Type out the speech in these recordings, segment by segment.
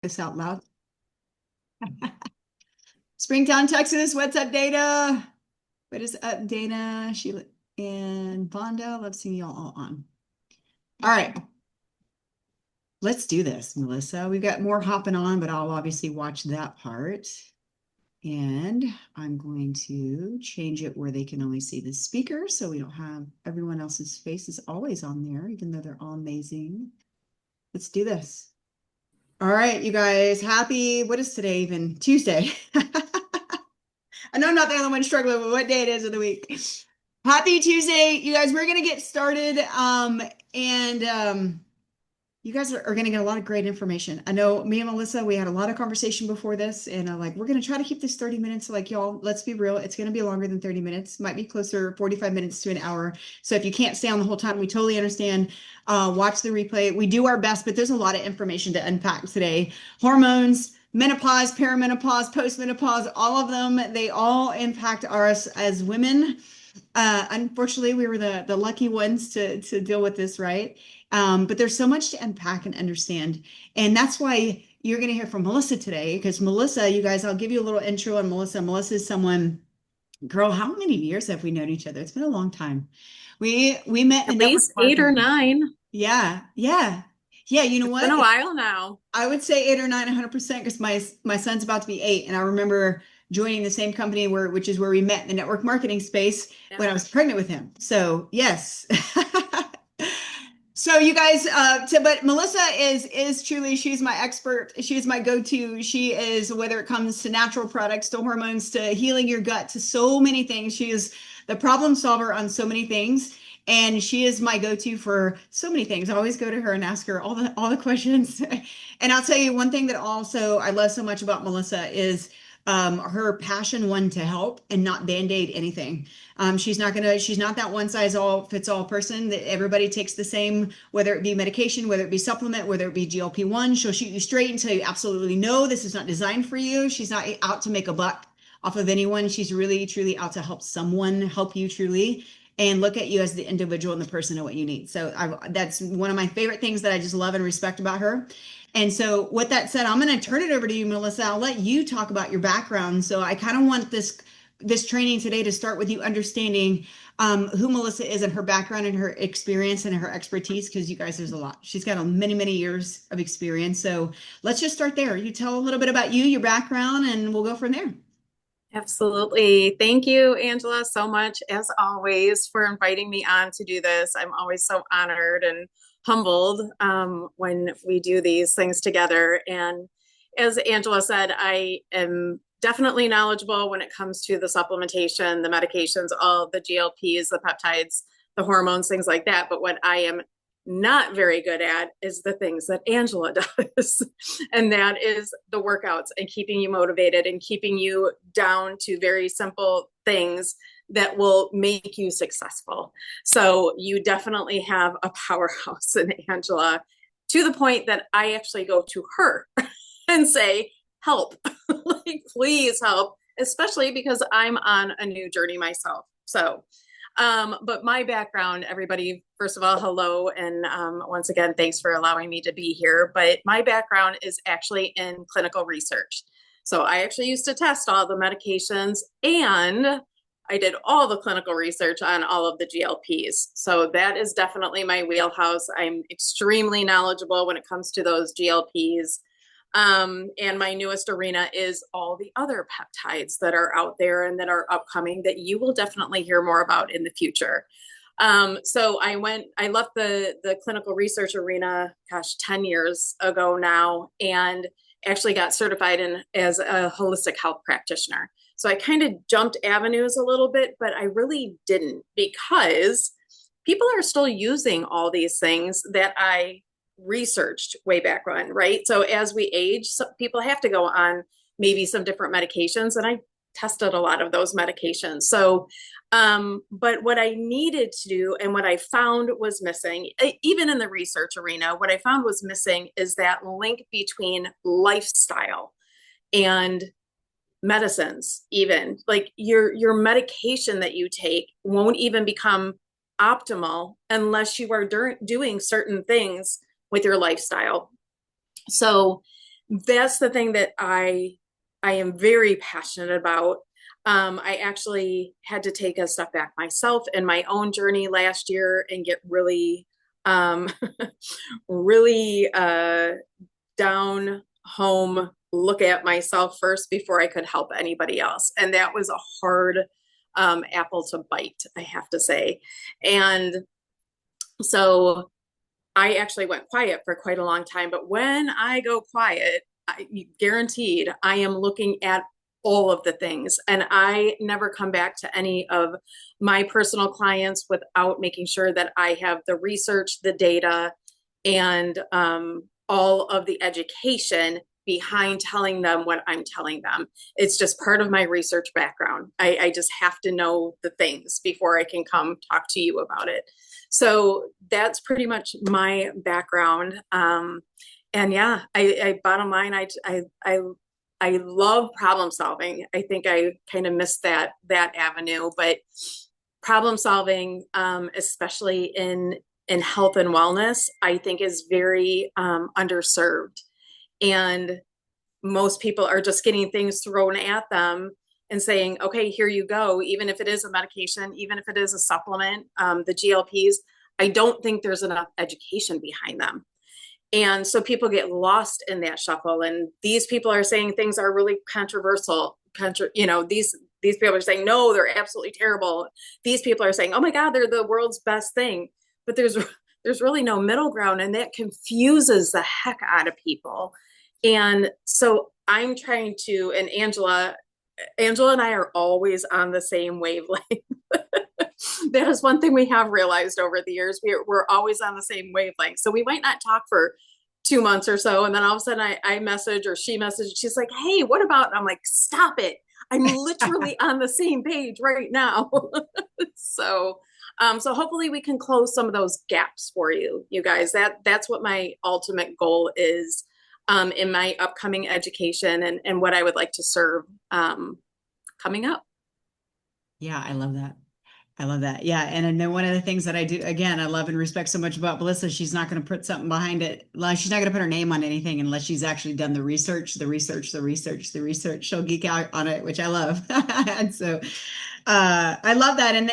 This out loud. Springtown, Texas. What's up, Dana? What is up, Dana? Sheila and Vonda. Love seeing y'all all on. All right, let's do this, Melissa. We've got more hopping on, but I'll obviously watch that part. And I'm going to change it where they can only see the speaker so we don't have everyone else's faces always on there, even though they're all amazing. Let's do this. All right, you guys. What is today even? Tuesday. I know I'm not the only one struggling with what day it is of the week. Happy Tuesday, you guys. We're gonna get started. And you guys are gonna get a lot of great information. I know me and Melissa, we had a lot of conversation before this, and like we're gonna try to keep this 30 minutes. Like y'all, let's be real, it's gonna be longer than 30 minutes. Might be closer 45 minutes to an hour. So if you can't stay on the whole time, we totally understand. Watch the replay. We do our best, but there's a lot of information to unpack today. Hormones, menopause, perimenopause, postmenopause, all of them, they all impact us as women. Unfortunately, we were the lucky ones to deal with this, right? But there's so much to unpack and understand. And that's why you're going to hear from Melissa today, because Melissa, you guys, I'll give you a little intro on Melissa. Melissa is someone, girl, how many years have we known each other? It's been a long time. We met in At the network least eight or marketing. nine. Yeah, yeah. Yeah, you know It's been a what? while now. I would say 8 or 9, 100%, because my son's about to be 8, and I remember joining the same company which is where we met in the network marketing space Yeah. when I was pregnant with him. So yes. So you guys, but Melissa is truly, she's my expert. She's my go-to. She is, whether it comes to natural products, to hormones, to healing your gut, to so many things. She is the problem solver on so many things. And she is my go-to for so many things. I always go to her and ask her all the questions. And I'll tell you one thing that also I love so much about Melissa is her passion, one, to help and not band-aid anything. She's not that one size all fits all person that everybody takes the same, whether it be medication, whether it be supplement, whether it be GLP-1. She'll shoot you straight and tell you absolutely no, this is not designed for you. She's not out to make a buck off of anyone. She's really, truly out to help someone help you truly and look at you as the individual and the person and what you need. So that's one of my favorite things that I just love and respect about her. And so with that said, I'm going to turn it over to you, Melissa. I'll let you talk about your background. So I kind of want this training today to start with you understanding who Melissa is and her background and her experience and her expertise, because you guys, there's a lot. She's got many, many years of experience. So let's just start there. You tell a little bit about you, your background, and we'll go from there. Absolutely. Thank you, Angela, so much, as always, for inviting me on to do this. I'm always so honored and humbled when we do these things together. And as Angela said, I am definitely knowledgeable when it comes to the supplementation, the medications, all the GLPs, the peptides, the hormones, things like that. But what I am not very good at is the things that Angela does. And that is the workouts and keeping you motivated and keeping you down to very simple things that will make you successful. So you definitely have a powerhouse in Angela, to the point that I actually go to her and say, help, like, please help, especially because I'm on a new journey myself. So but my background, everybody, first of all, hello. And once again, thanks for allowing me to be here. But my background is actually in clinical research. So I actually used to test all the medications, and I did all the clinical research on all of the GLPs. So that is definitely my wheelhouse. I'm extremely knowledgeable when it comes to those GLPs. And my newest arena is all the other peptides that are out there and that are upcoming that you will definitely hear more about in the future. So I left the clinical research arena, gosh, 10 years ago now, and actually got certified as a holistic health practitioner. So I kind of jumped avenues a little bit, but I really didn't, because people are still using all these things that I researched way back when, right? So as we age, people have to go on maybe some different medications, and I tested a lot of those medications. So, but what I needed to do and what I found was missing, even in the research arena, what I found was missing is that link between lifestyle and medicines. Even like your medication that you take won't even become optimal unless you are doing certain things with your lifestyle. So that's the thing that I am very passionate about. I actually had to take a step back myself in my own journey last year and get really, really down home look at myself first before I could help anybody else. And that was a hard apple to bite, I have to say. And so I actually went quiet for quite a long time. But when I go quiet, guaranteed, I am looking at all of the things. And I never come back to any of my personal clients without making sure that I have the research, the data, and all of the education behind telling them what I'm telling them. It's just part of my research background. I just have to know the things before I can come talk to you about it. So that's pretty much my background. And yeah, I bottom line, I love problem solving. I think I kind of missed that avenue, but problem solving, especially in health and wellness, I think is very underserved. And most people are just getting things thrown at them and saying, okay, here you go. Even if it is a medication, even if it is a supplement, the GLPs, I don't think there's enough education behind them. And so people get lost in that shuffle. And these people are saying things are really controversial. These people are saying, no, they're absolutely terrible. These people are saying, oh my God, they're the world's best thing. But there's really no middle ground. And that confuses the heck out of people. And so I'm trying to, and Angela and I are always on the same wavelength. That is one thing we have realized over the years. We're always on the same wavelength. So we might not talk for 2 months or so. And then all of a sudden I message or she messaged. She's like, hey, what about? And I'm like, stop it. I'm literally on the same page right now. So hopefully we can close some of those gaps for you guys. That's what my ultimate goal is in my upcoming education and what I would like to serve coming up. Yeah, I love that. I love that. Yeah. And I know one of the things that I do, again, I love and respect so much about Melissa, she's not going to put something behind it. She's not going to put her name on anything unless she's actually done the research, the research, the research, the research. She'll geek out on it, which I love. And so I love that. And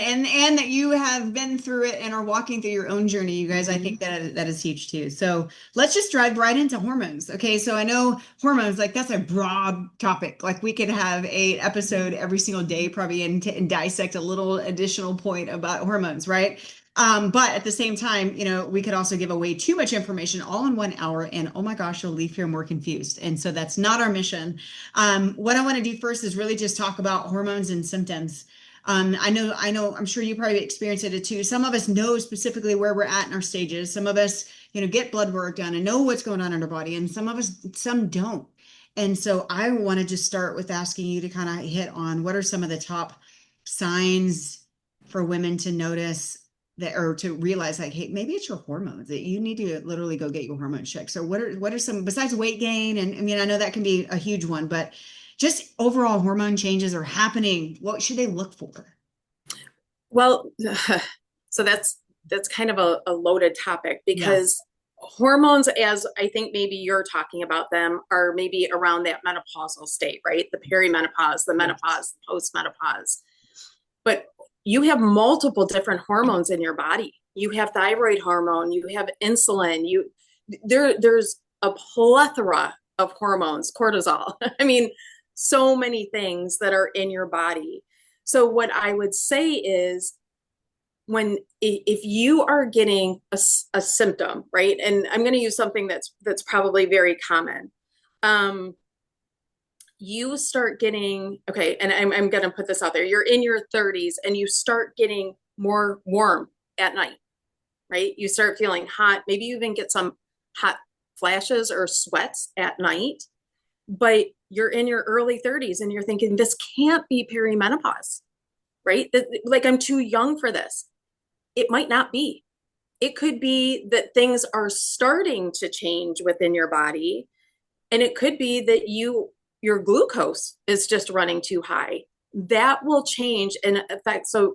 that you have been through it and are walking through your own journey, you guys. I think that is huge too. So let's just dive right into hormones. Okay. So I know hormones, like that's a broad topic. Like we could have a episode every single day, probably and dissect a little additional point about hormones, right? But at the same time, we could also give away too much information all in 1 hour, and oh my gosh, you'll leave here more confused. And so that's not our mission. What I want to do first is really just talk about hormones and symptoms. I know, I'm sure you probably experienced it too. Some of us know specifically where we're at in our stages. Some of us, get blood work done and know what's going on in our body, and some don't. And so I want to just start with asking you to kind of hit on what are some of the top signs for women to notice that, or to realize like, hey, maybe it's your hormones that you need to literally go get your hormones checked. So what are some, besides weight gain? And I mean, I know that can be a huge one, but just overall hormone changes are happening. What should they look for? Well, so that's kind of a loaded topic Yeah. because hormones, as I think maybe you're talking about them, are maybe around that menopausal state, right? The perimenopause, the menopause, the postmenopause. But you have multiple different hormones in your body. You have thyroid hormone, you have insulin, there's a plethora of hormones, cortisol. I mean, so many things that are in your body. So what I would say is if you are getting a symptom, right? And I'm going to use something that's probably very common. You start getting, okay, and I'm going to put this out there. You're in your 30s and you start getting more warm at night, right? You start feeling hot. Maybe you even get some hot flashes or sweats at night, but you're in your early 30s and you're thinking, this can't be perimenopause, right? Like I'm too young for this. It might not be. It could be that things are starting to change within your body. And it could be that your glucose is just running too high. That will change and affect. So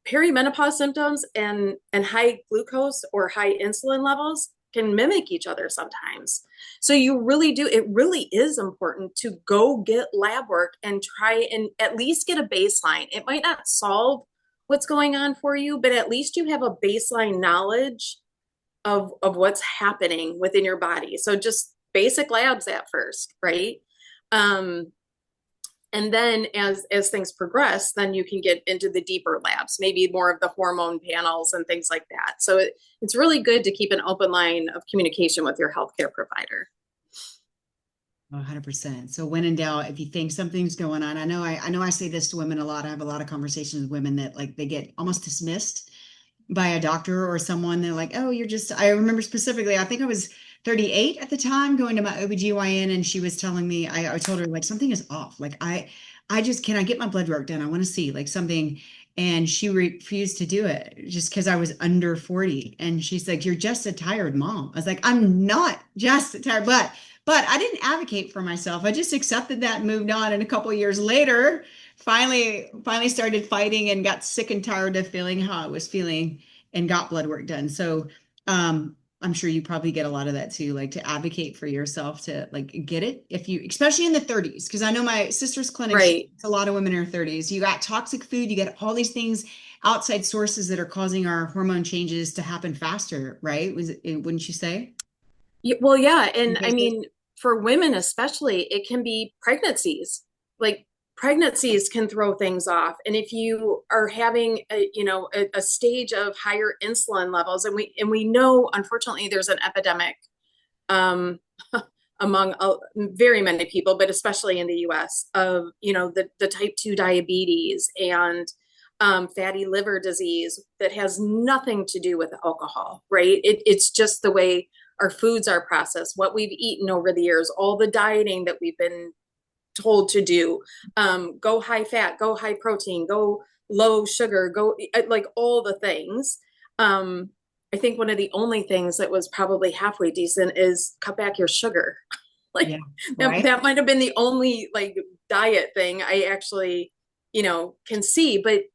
perimenopause symptoms and high glucose or high insulin levels can mimic each other sometimes. So you really do, it really is important to go get lab work and try and at least get a baseline. It might not solve what's going on for you, but at least you have a baseline knowledge of what's happening within your body. So just basic labs at first, right? Um, and then as things progress, then you can get into the deeper labs, maybe more of the hormone panels and things like that. So it's really good to keep an open line of communication with your healthcare provider. 100%. So when in doubt, if you think something's going on, I know I say this to women a lot. I have a lot of conversations with women that like they get almost dismissed by a doctor or someone. They're like, oh, you're just, I remember specifically, I think I was 38 at the time going to my OBGYN, and she was telling me, I told her like something is off. Like I just, can I get my blood work done? I want to see like something. And she refused to do it just because I was under 40. And she's like, you're just a tired mom. I was like, I'm not just a tired, but I didn't advocate for myself. I just accepted that and moved on. And a couple of years later, finally started fighting and got sick and tired of feeling how I was feeling and got blood work done. So I'm sure you probably get a lot of that too, like to advocate for yourself to like get it if you, especially in the 30s, because I know my sister's clinic, Right. a lot of women in their 30s. You got toxic food, you get all these things, outside sources that are causing our hormone changes to happen faster, right? Wouldn't you say? Well, yeah. You And I guys did? mean, for women especially, it can be pregnancies. Like pregnancies can throw things off. And if you are having a stage of higher insulin levels, and we know unfortunately there's an epidemic um, among very many people, but especially in the US, of the type 2 diabetes and fatty liver disease that has nothing to do with alcohol, right? It's just the way our foods are processed, what we've eaten over the years, all the dieting that we've been told to do. Go high fat, go high protein, go low sugar, go like all the things. I think one of the only things that was probably halfway decent is cut back your sugar. Like Yeah, right. that might have been the only like diet thing I actually, can see. But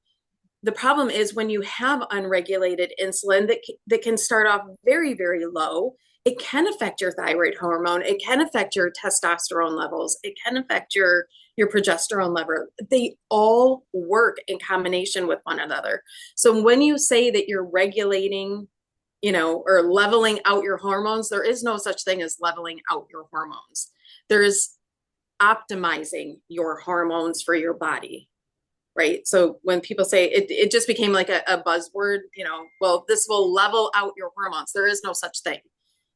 the problem is when you have unregulated insulin that can start off very, very low, it can affect your thyroid hormone. It can affect your testosterone levels. It can affect your progesterone level. They all work in combination with one another. So when you say that you're regulating, or leveling out your hormones, there is no such thing as leveling out your hormones. There is optimizing your hormones for your body. Right. So when people say it just became like a buzzword, well, this will level out your hormones. There is no such thing.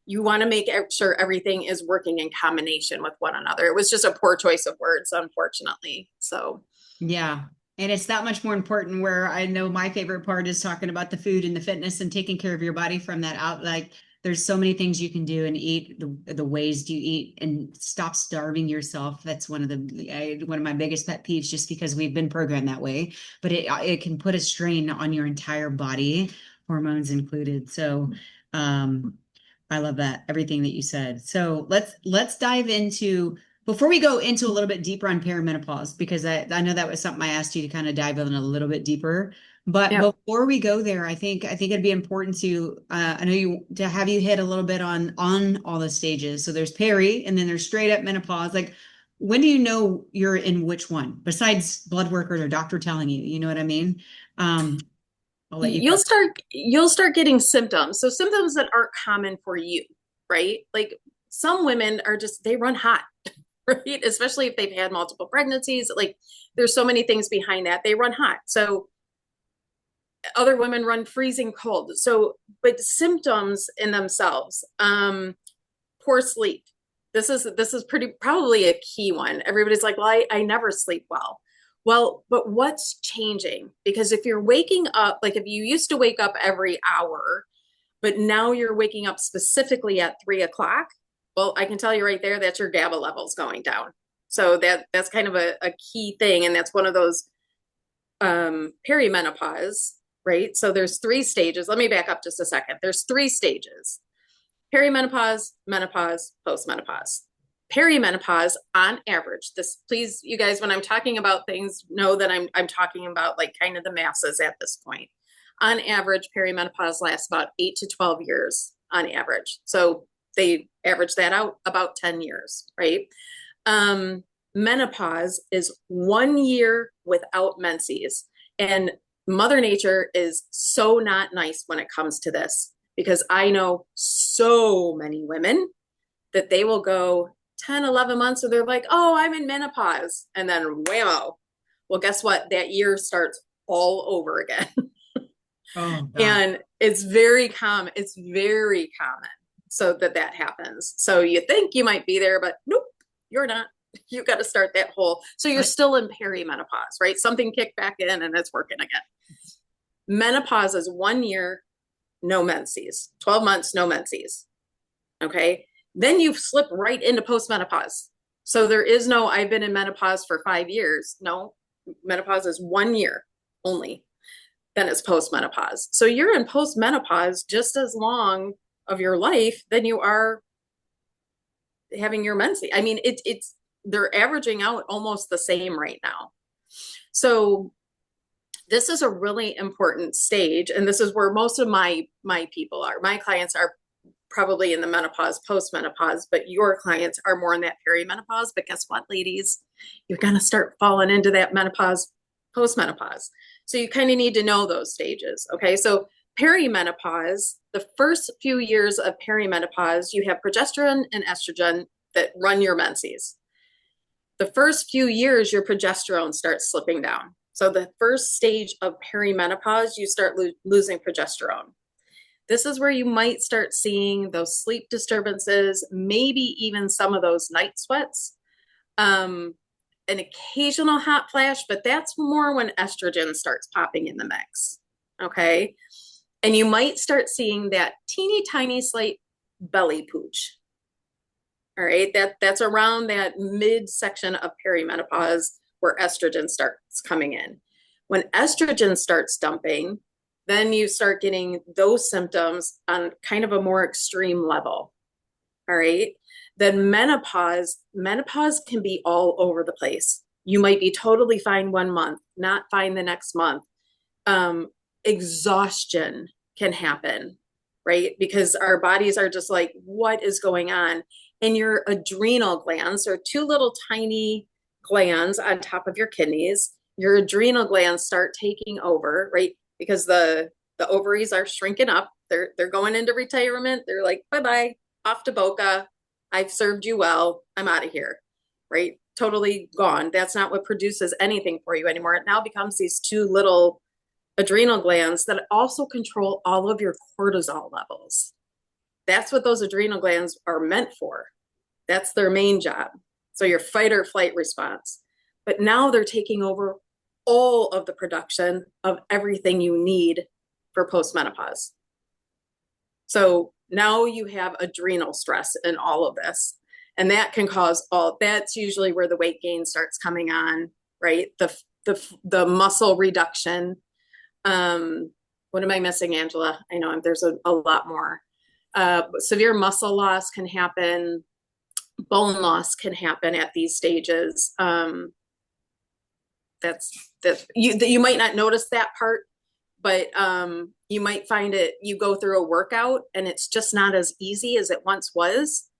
You want to make sure everything is working in combination with one another. It was just a poor choice of words, unfortunately. So, Yeah. And it's that much more important where I know my favorite part is talking about the food and the fitness and taking care of your body from that out. Like there's so many things you can do and eat the ways you eat and stop starving yourself. That's one of my biggest pet peeves, just because we've been programmed that way, but it can put a strain on your entire body, hormones included. So, I love that, everything that you said. So let's dive into, before we go into a little bit deeper on perimenopause, because I know that was something I asked you to kind of dive in a little bit deeper. But yeah. before we go there, I think it'd be important to I know you to have you hit a little bit on all the stages. So there's peri, and then there's straight up menopause. Like when do you know you're in which one besides blood work or doctor telling you? You know what I mean? I'll let you You'll go. start getting symptoms. So symptoms that aren't common for you, right? Like some women are just, they run hot, right? Especially if they've had multiple pregnancies. Like there's so many things behind that. They run hot. So other women run freezing cold. So, but symptoms in themselves, poor sleep. This is pretty probably a key one. Everybody's like, well, I never sleep well. Well, but what's changing? Because if you're waking up, like if you used to wake up every hour, but now you're waking up specifically at 3 o'clock, well, I can tell you right there, that's your GABA levels going down. So that's kind of a key thing. And that's one of those perimenopause, right? So there's 3 stages. Let me back up just a second. There's 3 stages: perimenopause, menopause, postmenopause. Perimenopause, on average, this, please, you guys, when I'm talking about things, know that I'm talking about like kind of the masses at this point. On average, perimenopause lasts about 8 to 12 years. on average. So they average that out about 10 years, right? Menopause is 1 year without menses. And Mother Nature is so not nice when it comes to this, because I know so many women that they will go 10, 11 months and they're like, oh, I'm in menopause. And then whammo. Well, guess what? That year starts all over again. Oh, God. And it's very common. It's very common so that happens. So you think you might be there, but nope, you're not. You got to start that whole. So you're still in perimenopause, right? Something kicked back in and it's working again. Menopause is 1 year, no menses, 12 months, no menses. Okay. Then you slip right into postmenopause. So there is no, I've been in menopause for 5 years. No, menopause is 1 year only. Then it's postmenopause. So you're in postmenopause just as long of your life than you are having your menses. I mean, it's they're averaging out almost the same right now. So this is a really important stage, and this is where most of my people are. My clients are probably in the menopause, postmenopause, but your clients are more in that perimenopause. But guess what, ladies? You're going to start falling into that menopause, postmenopause. So you kind of need to know those stages. Okay. So perimenopause, the first few years of perimenopause, you have progesterone and estrogen that run your menses. The first few years, your progesterone starts slipping down. So the first stage of perimenopause, you start losing progesterone. This is where you might start seeing those sleep disturbances, maybe even some of those night sweats, an occasional hot flash, but that's more when estrogen starts popping in the mix. Okay. And you might start seeing that teeny tiny slight belly pooch. All right. That's around that midsection of perimenopause where estrogen starts coming in. When estrogen starts dumping, then you start getting those symptoms on kind of a more extreme level. All right. Then menopause can be all over the place. You might be totally fine 1 month, not fine the next month. Exhaustion can happen, right? Because our bodies are just like, what is going on? And your adrenal glands are two little tiny glands on top of your kidneys. Your adrenal glands start taking over, right? Because the ovaries are shrinking up. They're going into retirement. They're like, bye-bye, off to Boca. I've served you well. I'm out of here, right? Totally gone. That's not what produces anything for you anymore. It now becomes these two little adrenal glands that also control all of your cortisol levels. That's what those adrenal glands are meant for. That's their main job. So your fight or flight response. But now they're taking over all of the production of everything you need for postmenopause. So now you have adrenal stress in all of this. And that can cause that's usually where the weight gain starts coming on, right? The muscle reduction. What am I missing, Angela? I know there's a lot more. Severe muscle loss can happen. Bone loss can happen at these stages. You might not notice that part, but you might find it, you go through a workout and it's just not as easy as it once was,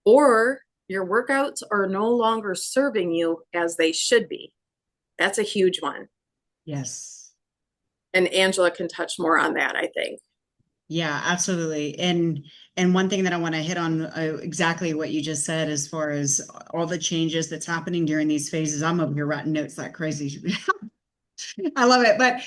or your workouts are no longer serving you as they should be. That's a huge one. Yes. And Angela can touch more on that, I think. Yeah, absolutely. And one thing that I want to hit on exactly what you just said, as far as all the changes that's happening during these phases. I'm over here writing notes like crazy. I love it. But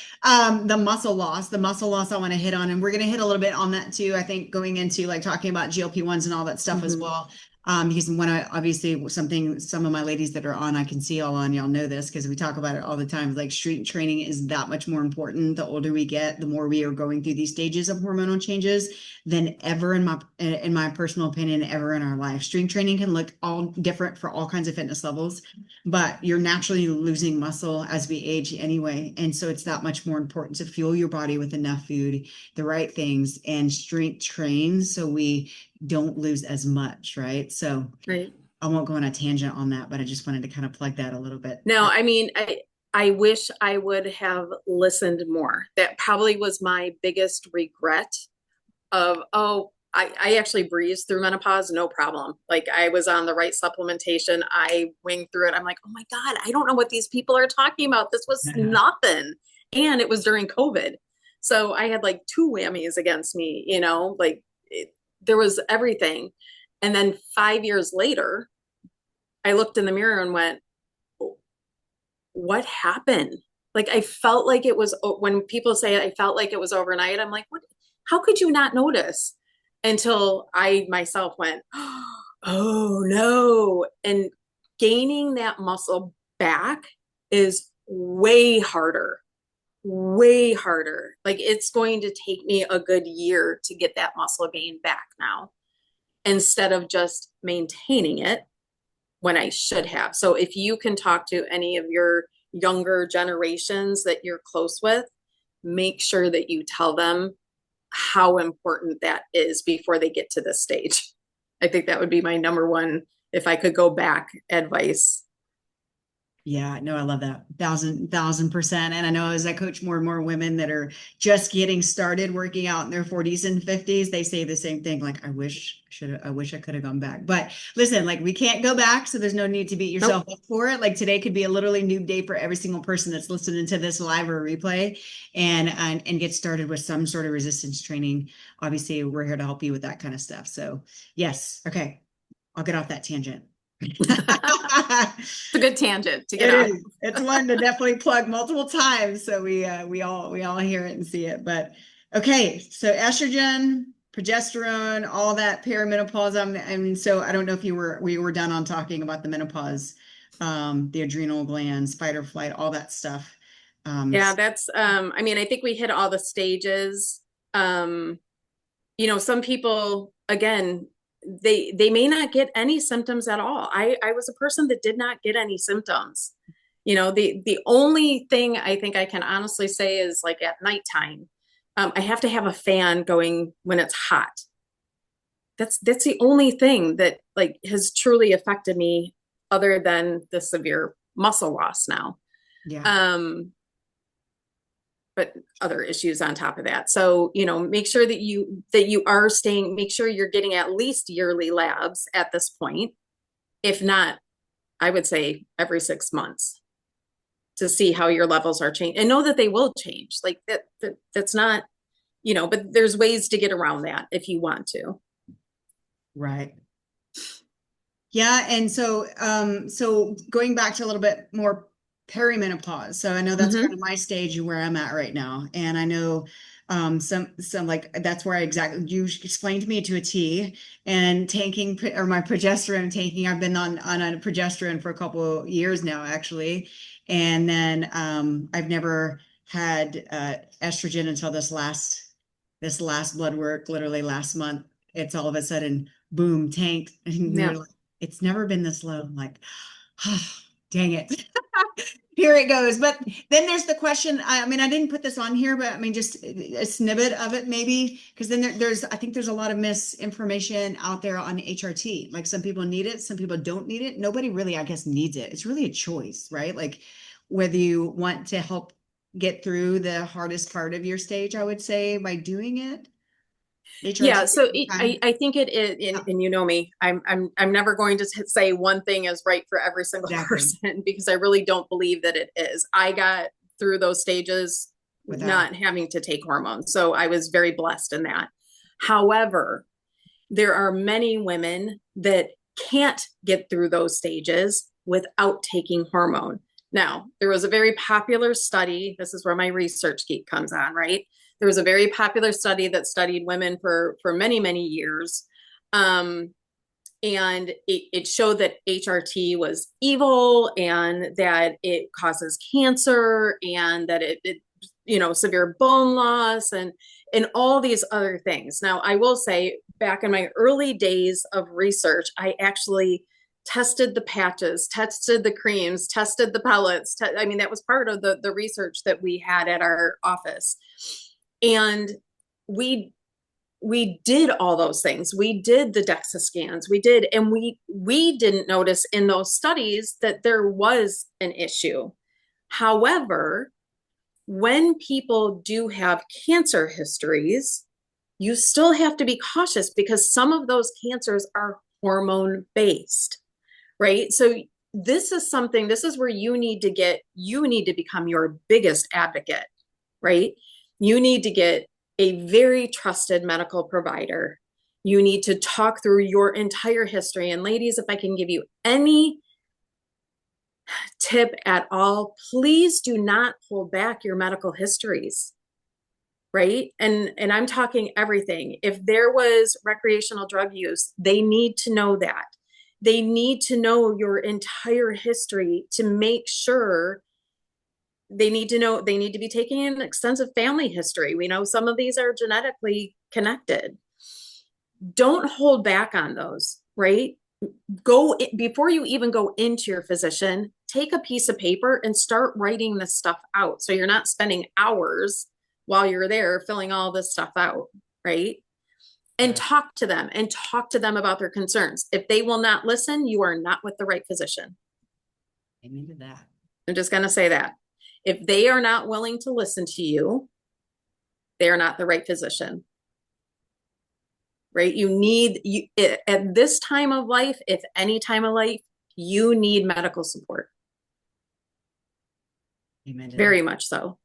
the muscle loss I want to hit on, and we're going to hit a little bit on that too. I think going into like talking about GLP1s and all that stuff as well. Because when obviously some of my ladies that are on, I can see all on, y'all know this because we talk about it all the time. Like strength training is that much more important. The older we get, the more we are going through these stages of hormonal changes than ever in my personal opinion, ever in our life. Strength training can look all different for all kinds of fitness levels, but you're naturally losing muscle as we age anyway. And so it's that much more important to fuel your body with enough food, the right things, and strength train so we don't lose as much, right? So right. I won't go on a tangent on that, but I just wanted to kind of plug that a little bit. No, I mean, I wish I would have listened more. That probably was my biggest regret of, oh, I actually breezed through menopause, no problem. Like I was on the right supplementation. I winged through it. I'm like, oh my God, I don't know what these people are talking about. This was nothing. And it was during COVID. So I had like two whammies against me, like there was everything. And then 5 years later, I looked in the mirror and went, what happened? Like I felt like it was, when people say I felt like it was overnight, I'm like, what? How could you not notice? Until I myself went, oh no. And gaining that muscle back is way harder, way harder. Like it's going to take me a good year to get that muscle gain back now, instead of just maintaining it when I should have. So if you can talk to any of your younger generations that you're close with, make sure that you tell them how important that is before they get to this stage. I think that would be my number one, if I could go back, advice. Yeah, no, I love that. Thousand percent. And I know as I coach more and more women that are just getting started working out in their 40s and 50s, they say the same thing. Like, I wish I could have gone back. But listen, like we can't go back. So there's no need to beat yourself Nope. up for it. Like today could be a literally new day for every single person that's listening to this live or replay and get started with some sort of resistance training. Obviously, we're here to help you with that kind of stuff. So yes. Okay. I'll get off that tangent. It's a good tangent to get It on. is. It's one to definitely plug multiple times, so we all hear it and see it. But okay, so estrogen, progesterone, all that perimenopause. And so I don't know if we were done on talking about the menopause, the adrenal glands, fight or flight, all that stuff. Yeah, that's I mean, I think we hit all the stages. Um, some people, again, they may not get any symptoms at all. I was a person that did not get any symptoms. The only thing I think I can honestly say is like at nighttime, I have to have a fan going when it's hot. That's the only thing that like has truly affected me, other than the severe muscle loss now. Yeah. But other issues on top of that. So, make sure that you are staying, make sure you're getting at least yearly labs at this point. If not, I would say every 6 months, to see how your levels are changing, and know that they will change. Like that's not, but there's ways to get around that if you want to. Right. Yeah, and so going back to a little bit more perimenopause. So I know that's kind Mm-hmm. of my stage and where I'm at right now. And I know some like that's where I exactly you explained to me to a T. And or my progesterone taking, I've been on a progesterone for a couple of years now, actually. And then I've never had estrogen until this last blood work, literally last month. It's all of a sudden boom, tanked. And Yeah. you're like, it's never been this low. I'm like, oh, dang it. Here it goes. But then there's the question. I mean, I didn't put this on here, but I mean, just a snippet of it maybe, because then I think there's a lot of misinformation out there on HRT. Like some people need it, some people don't need it. Nobody really, I guess, needs it. It's really a choice, right? Like whether you want to help get through the hardest part of your stage, I would say by doing it. Yeah, HRT. so Okay. I think it is, Yeah, and you know me, I'm never going to say one thing is right for every single exactly. person, because I really don't believe that it is. I got through those stages Without. not having to take hormones, so I was very blessed in that. However, there are many women that can't get through those stages without taking hormone. Now, there was a very popular study. This is where my research geek comes on, right? There was a very popular study that studied women for many, many years. And it showed that HRT was evil, and that it causes cancer, and that severe bone loss, and all these other things. Now, I will say, back in my early days of research, I actually tested the patches, tested the creams, tested the pellets. I mean, that was part of the research that we had at our office. And we did all those things. We did the DEXA scans. We did, and we didn't notice in those studies that there was an issue. However, when people do have cancer histories, you still have to be cautious because some of those cancers are hormone based, right? So this is where you need to become your biggest advocate, right? You need to get a very trusted medical provider. You need to talk through your entire history. And ladies, if I can give you any tip at all, please do not hold back your medical histories, right? And I'm talking everything. If there was recreational drug use, they need to know that. They need to know your entire history to make sure. They need to be taking an extensive family history. We know some of these are genetically connected. Don't hold back on those, right? Go before you even go into your physician, take a piece of paper and start writing this stuff out. So you're not spending hours while you're there filling all this stuff out, right? And talk to them about their concerns. If they will not listen, you are not with the right physician. Amen to that. I'm just going to say that. If they are not willing to listen to you, they are not the right physician. Right? At this time of life, if any time of life, you need medical support. Amen to Very that. much so.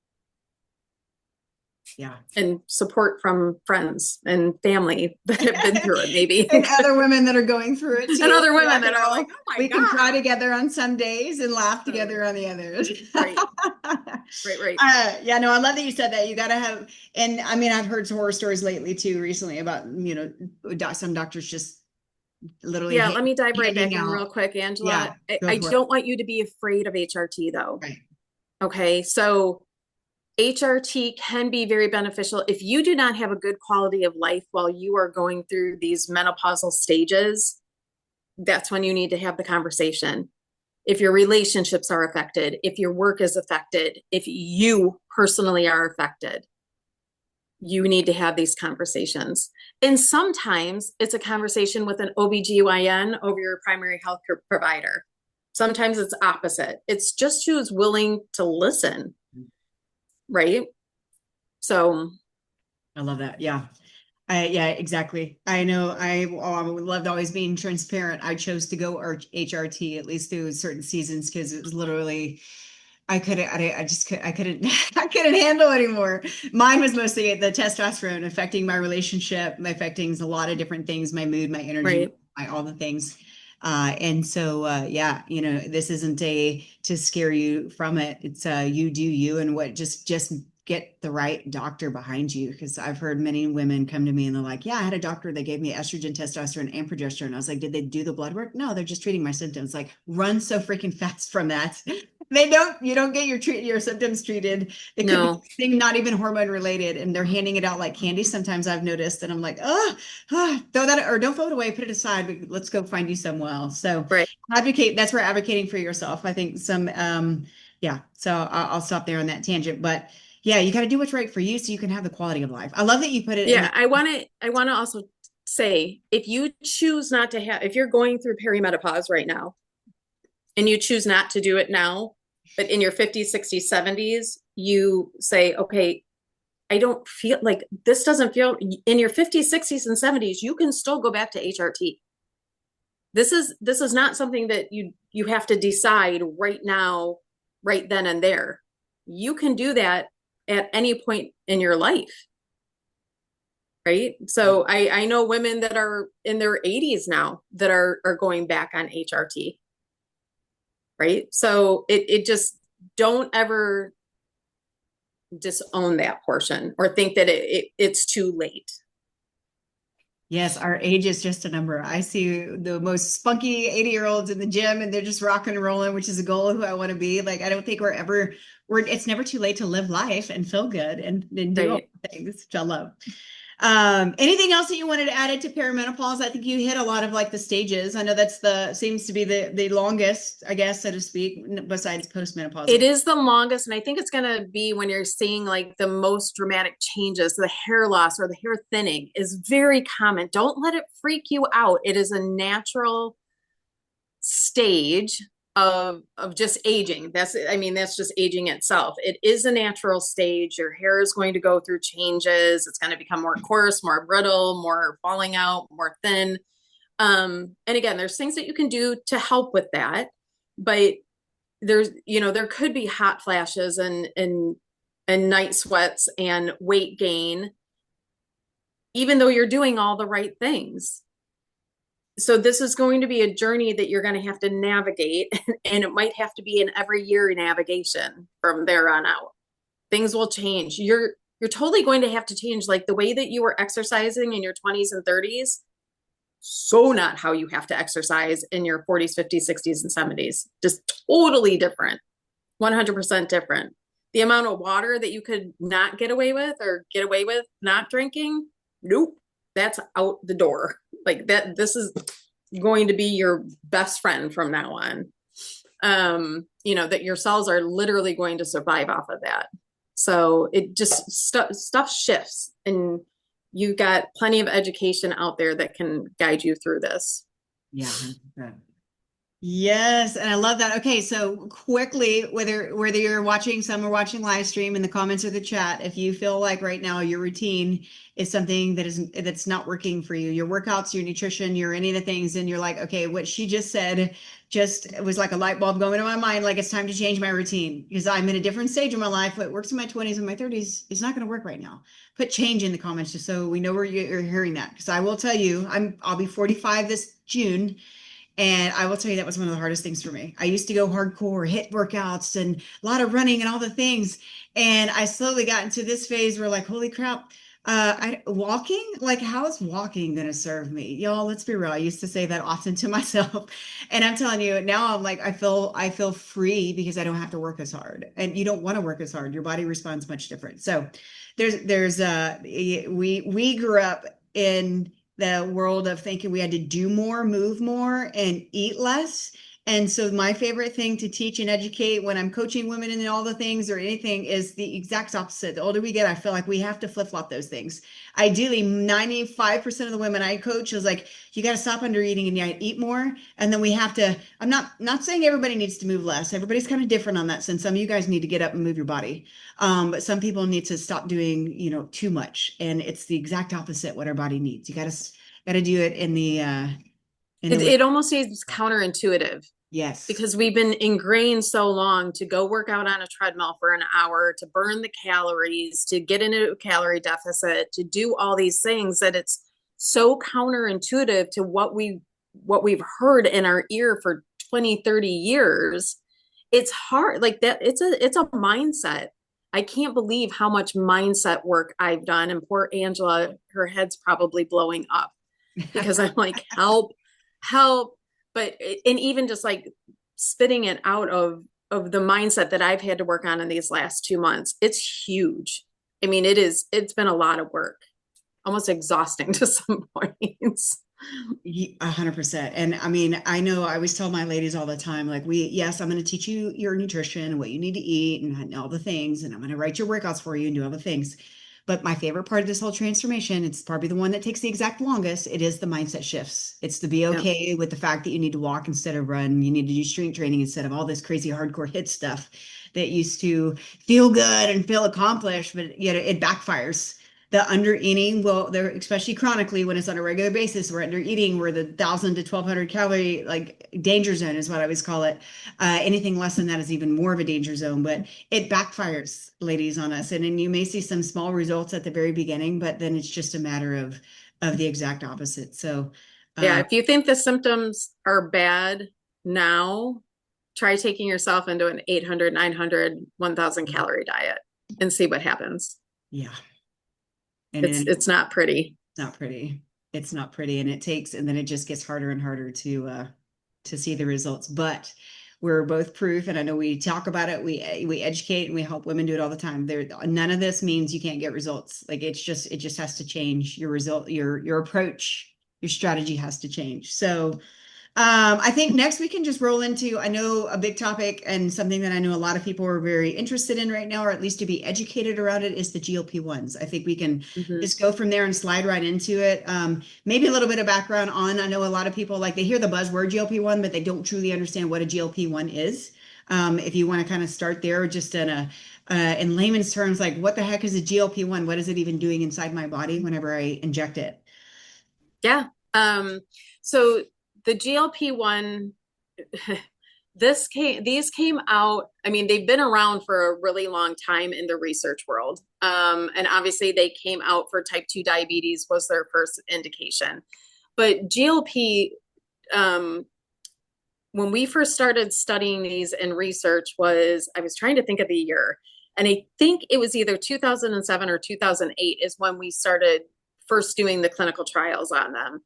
Yeah. And support from friends and family that have been through it, maybe. And other women that are going through it too. And other women that are like, oh my we God. can cry together on some days and laugh together on the others. Right. Right. Yeah, no, I love that you said that. You got to have, and I mean, I've heard some horror stories lately too, recently about, some doctors just literally. Yeah, let me dive right back out. in real quick, Angela. Yeah, I don't want you to be afraid of HRT though. Right. Okay, so HRT can be very beneficial if you do not have a good quality of life while you are going through these menopausal stages. That's when you need to have the conversation. If your relationships are affected, if your work is affected, if you personally are affected, you need to have these conversations. And sometimes it's a conversation with an OBGYN over your primary health care provider. Sometimes it's opposite. It's just who's willing to listen. Right. So I love that. Yeah. Yeah, exactly. I know I loved always being transparent. I chose to go HRT at least through certain seasons because it was literally I couldn't I couldn't handle anymore. Mine was mostly the testosterone affecting my relationship, affecting a lot of different things, my mood, my energy, right. all the things. And so yeah, this isn't to scare you from it. It's you do you, and what just get the right doctor behind you. Because I've heard many women come to me and they're like, yeah, I had a doctor that gave me estrogen, testosterone, and progesterone. I was like, did they do the blood work? No, they're just treating my symptoms. Like, run so freaking fast from that. You don't get your symptoms treated. It could be not even hormone related, and they're handing it out like candy. Sometimes I've noticed, and I'm like, throw that, or don't throw it away, put it aside. Let's go find you somewhere else. So advocate. That's where advocating for yourself. I think yeah. So I'll stop there on that tangent, but yeah, you got to do what's right for you so you can have the quality of life. I love that you put it. Yeah, I want to also say, if you choose not to if you're going through perimenopause right now and you choose not to do it now, but in your 50s, 60s, 70s, you say, okay, I don't feel like this doesn't feel in your 50s, 60s, and 70s, you can still go back to HRT. This is not something that you have to decide right now, right then and there. You can do that at any point in your life. Right. So I know women that are in their 80s now that are going back on HRT. Right. So it just, don't ever disown that portion or think that it's too late. Yes, our age is just a number. I see the most spunky 80-year-olds in the gym and they're just rocking and rolling, which is a goal of who I want to be. Like, I don't think it's never too late to live life and feel good and do all the things, which I love. Anything else that you wanted to add into perimenopause? I think you hit a lot of like the stages. I know seems to be the longest, I guess, so to speak, besides postmenopause. It is the longest. And I think it's going to be when you're seeing like the most dramatic changes, the hair loss or the hair thinning is very common. Don't let it freak you out. It is a natural stage of just aging. I mean, that's just aging itself. It is a natural stage. Your hair is going to go through changes. It's going to become more coarse, more brittle, more falling out, more thin. And again, there's things that you can do to help with that, but there could be hot flashes and night sweats and weight gain, even though you're doing all the right things. So this is going to be a journey that you're going to have to navigate, and it might have to be an every year navigation from there on out. Things will change. You're totally going to have to change, like the way that you were exercising in your 20s and 30s. So not how you have to exercise in your 40s, 50s, 60s, and 70s. Just totally different. 100% different. The amount of water that you could not get away with or get away with not drinking, nope, that's out the door. Like that, this is going to be your best friend from now on. That your cells are literally going to survive off of that. So it just stuff shifts, and you've got plenty of education out there that can guide you through this. Yeah. 100%. Yes, and I love that. Okay, so quickly, whether you're watching, some are watching live stream in the comments or the chat, if you feel like right now your routine is something that's not working for you, your workouts, your nutrition, your any of the things, and you're like, okay, what she just said just was like a light bulb going in my mind, like it's time to change my routine because I'm in a different stage of my life. What works in my 20s and my 30s is not going to work right now. Put change in the comments just so we know where you're hearing that. Because I will tell you, I'll be 45 this June. And I will tell you, that was one of the hardest things for me. I used to go hardcore, hit workouts and a lot of running and all the things. And I slowly got into this phase where like, holy crap, walking, like how is walking going to serve me? Y'all, let's be real. I used to say that often to myself. And I'm telling you now, I'm like, I feel free because I don't have to work as hard, and you don't want to work as hard. Your body responds much different. So we grew up in the world of thinking we had to do more, move more, and eat less. And so my favorite thing to teach and educate when I'm coaching women in all the things or anything is the exact opposite. The older we get, I feel like we have to flip-flop those things. Ideally, 95% of the women I coach is like, you got to stop under eating and eat more. And then we have to, I'm not saying everybody needs to move less. Everybody's kind of different on that sense. Some of you guys need to get up and move your body. But some people need to stop doing, too much. And it's the exact opposite what our body needs. You got to do it in the way. It almost seems counterintuitive. Yes. Because we've been ingrained so long to go work out on a treadmill for an hour, to burn the calories, to get into a calorie deficit, to do all these things, that it's so counterintuitive to what we've heard in our ear for 20, 30 years. It's hard. Like that, it's a mindset. I can't believe how much mindset work I've done. And poor Angela, her head's probably blowing up because I'm like, help. But, and even just like spitting it out of the mindset that I've had to work on in these last 2 months, it's huge. I mean, it's been a lot of work, almost exhausting to some points. 100%. And I mean, I know I always tell my ladies all the time, like yes, I'm going to teach you your nutrition and what you need to eat and all the things. And I'm going to write your workouts for you and do all the things. But my favorite part of this whole transformation, it's probably the one that takes the exact longest. It is the mindset shifts. It's to be okay with the fact that you need to walk instead of run. You need to do strength training instead of all this crazy hardcore hit stuff that used to feel good and feel accomplished, but yet it backfires. The under eating, well, they're especially chronically when it's on a regular basis, we're under eating, we're the 1,000 to 1,200 calorie like danger zone is what I always call it. Anything less than that is even more of a danger zone, but it backfires, ladies, on us. And then you may see some small results at the very beginning, but then it's just a matter of the exact opposite. So yeah, if you think the symptoms are bad now, try taking yourself into an 800, 900, 1,000 calorie diet and see what happens. Yeah. And it's not pretty. It's not pretty. It's not pretty. And then it just gets harder and harder to see the results. But we're both proof. And I know we talk about it. We educate and we help women do it all the time. None of this means you can't get results. Like it just has to change your result, your approach, your strategy has to change. So I think next we can just roll into, I know a big topic and something that I know a lot of people are very interested in right now, or at least to be educated around it, is the GLP-1s. I think we can Mhm. just go from there and slide right into it. Maybe a little bit of background on, I know a lot of people like they hear the buzzword GLP-1, but they don't truly understand what a GLP-1 is. If you want to kind of start there, just in layman's terms, like what the heck is a GLP-1? What is it even doing inside my body whenever I inject it? Yeah. So the GLP-1, these came out, I mean, they've been around for a really long time in the research world. And obviously they came out for type 2 diabetes was their first indication. But GLP, um, when we first started studying these in research was, I was trying to think of the year, and I think it was either 2007 or 2008 is when we started first doing the clinical trials on them.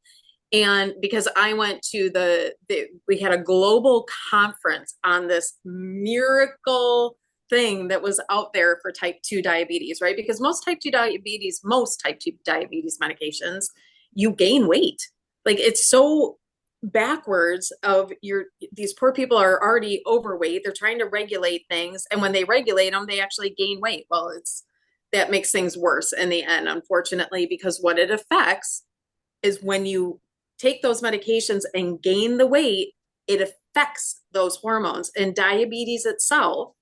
And because I went to we had a global conference on this miracle thing that was out there for type 2 diabetes, right? Because most type 2 diabetes medications, you gain weight. Like it's so backwards of these poor people are already overweight. They're trying to regulate things. And when they regulate them, they actually gain weight. Well, that makes things worse in the end, unfortunately, because what it affects is when you take those medications and gain the weight, it affects those hormones. And diabetes itself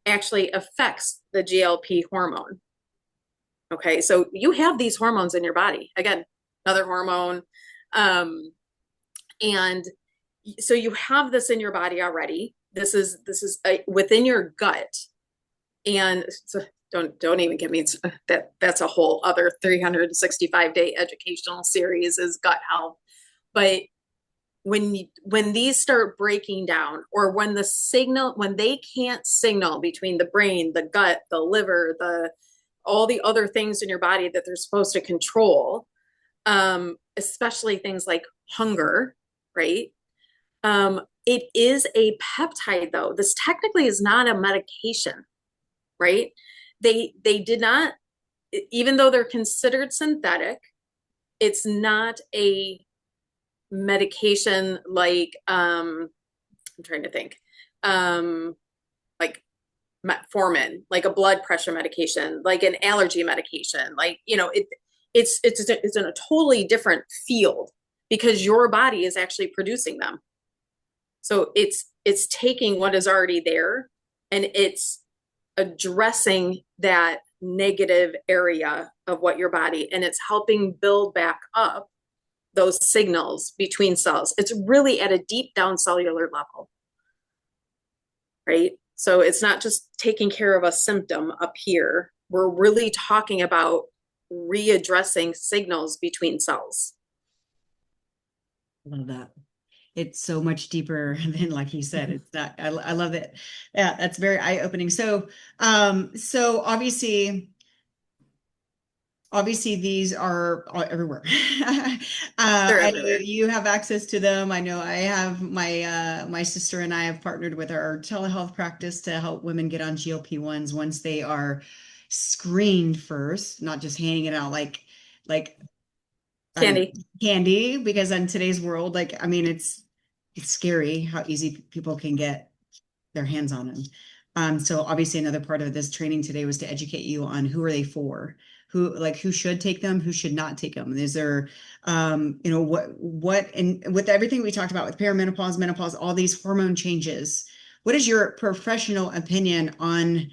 actually affects the GLP hormone. Okay, so you have these hormones in your body. Again, another hormone. Um, and so you have this in your body already. This is within your gut, and so don't even get me that's a whole other 365-day educational series is gut health. But when these start breaking down, or when they can't signal between the brain, the gut, the liver, the all the other things in your body that they're supposed to control, especially things like hunger, right? It is a peptide, though. This technically is not a medication, right? They did not, even though they're considered synthetic, it's not a medication like I'm trying to think, like metformin, like a blood pressure medication, like an allergy medication, like it's in a totally different field because your body is actually producing them. So it's taking what is already there and it's addressing that negative area of what your body, and it's helping build back up those signals between cells. It's really at a deep down cellular level, right? So it's not just taking care of a symptom up here. We're really talking about readdressing signals between cells. Love that. It's so much deeper than, like you said, it's not, I love it. Yeah, that's very eye-opening. So obviously these are everywhere. They're And you, everywhere. you have access to them. I know I have my sister and I have partnered with our telehealth practice to help women get on GLP-1s once they are screened first, not just handing it out like I don't know, Candy. candy, because in today's world, like, I mean, it's scary how easy people can get their hands on them. So obviously another part of this training today was to educate you on who are they for, who should take them, who should not take them. Is there, and with everything we talked about with perimenopause, menopause, all these hormone changes, what is your professional opinion on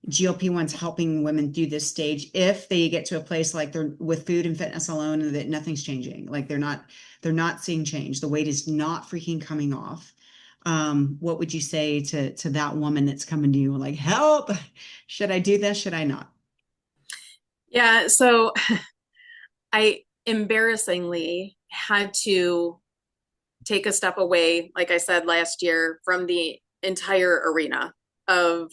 GLP-1s helping women through this stage if they get to a place like they're with food and fitness alone and that nothing's changing, like they're not seeing change, the weight is not freaking coming off? What would you say to that woman that's coming to you like, help, should I do this, should I not? Yeah, so I embarrassingly had to take a step away, like I said last year, from the entire arena of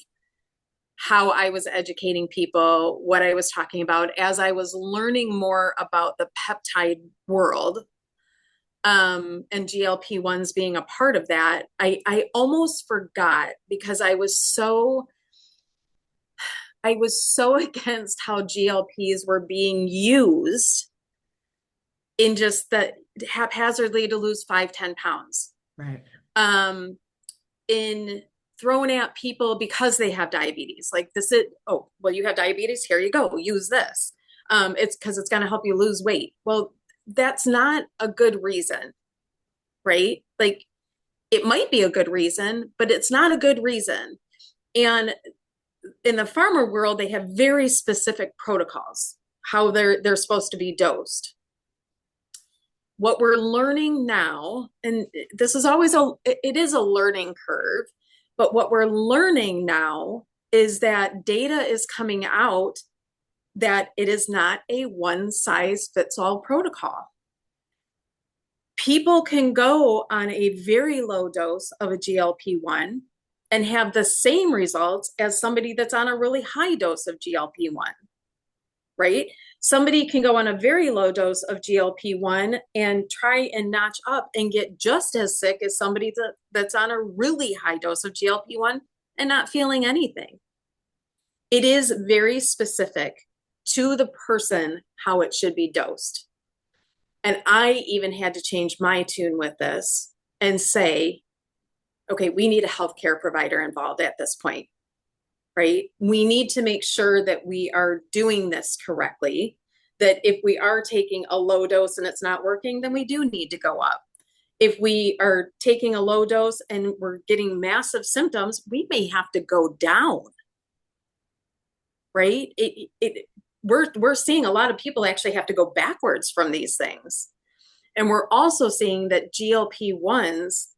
how I was educating people, what I was talking about as I was learning more about the peptide world, and GLP-1s being a part of that. I almost forgot because I was so against how GLPs were being used in just haphazardly to lose 5-10 pounds. Right. In thrown at people because they have diabetes, like this is, oh, well, you have diabetes, here you go, use this. It's because it's going to help you lose weight. Well, that's not a good reason, right? Like, it might be a good reason, but it's not a good reason. And in the pharma world, they have very specific protocols, how they're supposed to be dosed. What we're learning now, and this is always it is a learning curve, but what we're learning now is that data is coming out that it is not a one size fits all protocol. People can go on a very low dose of a GLP-1 and have the same results as somebody that's on a really high dose of GLP-1, right? Somebody can go on a very low dose of GLP-1 and try and notch up and get just as sick as somebody that's on a really high dose of GLP-1 and not feeling anything. It is very specific to the person how it should be dosed. And I even had to change my tune with this and say, okay, we need a healthcare provider involved at this point, right? We need to make sure that we are doing this correctly, that if we are taking a low dose and it's not working, then we do need to go up. If we are taking a low dose and we're getting massive symptoms, we may have to go down, right? We're seeing a lot of people actually have to go backwards from these things. And we're also seeing that GLP-1s,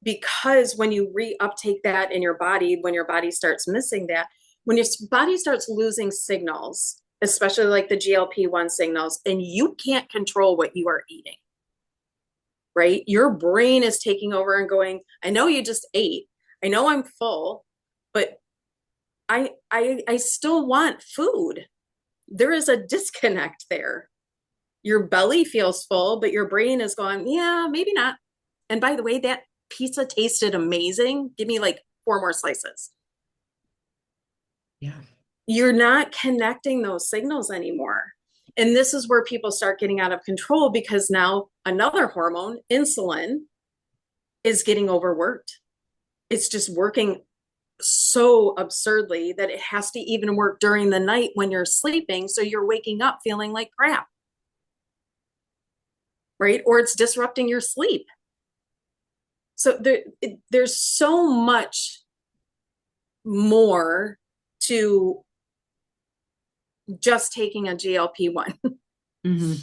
because when you reuptake that in your body, when your body starts missing that, when your body starts losing signals, especially like the GLP-1 signals, and you can't control what you are eating, right? Your brain is taking over and going, I know you just ate. I know I'm full, but I still want food. There is a disconnect there. Your belly feels full, but your brain is going, yeah, maybe not. And by the way, that pizza tasted amazing. Give me like 4 more slices. Yeah. You're not connecting those signals anymore. And this is where people start getting out of control, because now another hormone, insulin, is getting overworked. It's just working so absurdly that it has to even work during the night when you're sleeping. So you're waking up feeling like crap, right? Or it's disrupting your sleep. So there's so much more to just taking a GLP-1, Mm-hmm.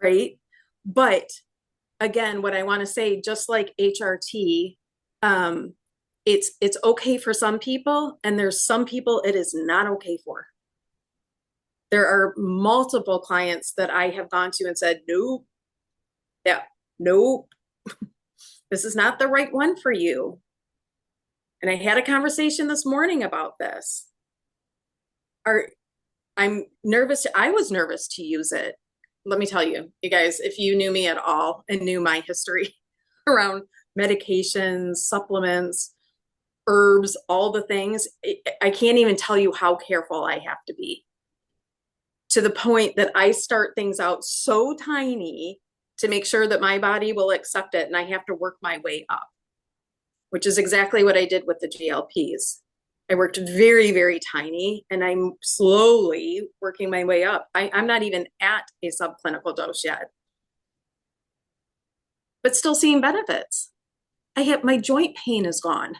right? But again, what I want to say, just like HRT, it's okay for some people, and there's some people it is not okay for. There are multiple clients that I have gone to and said, nope, yeah, nope, this is not the right one for you. And I had a conversation this morning about this. I'm nervous. I was nervous to use it. Let me tell you, you guys, if you knew me at all and knew my history around medications, supplements, herbs, all the things, I can't even tell you how careful I have to be, to the point that I start things out so tiny to make sure that my body will accept it, and I have to work my way up, which is exactly what I did with the GLPs. I worked very, very tiny, and I'm slowly working my way up. I'm not even at a subclinical dose yet, but still seeing benefits. My joint pain is gone,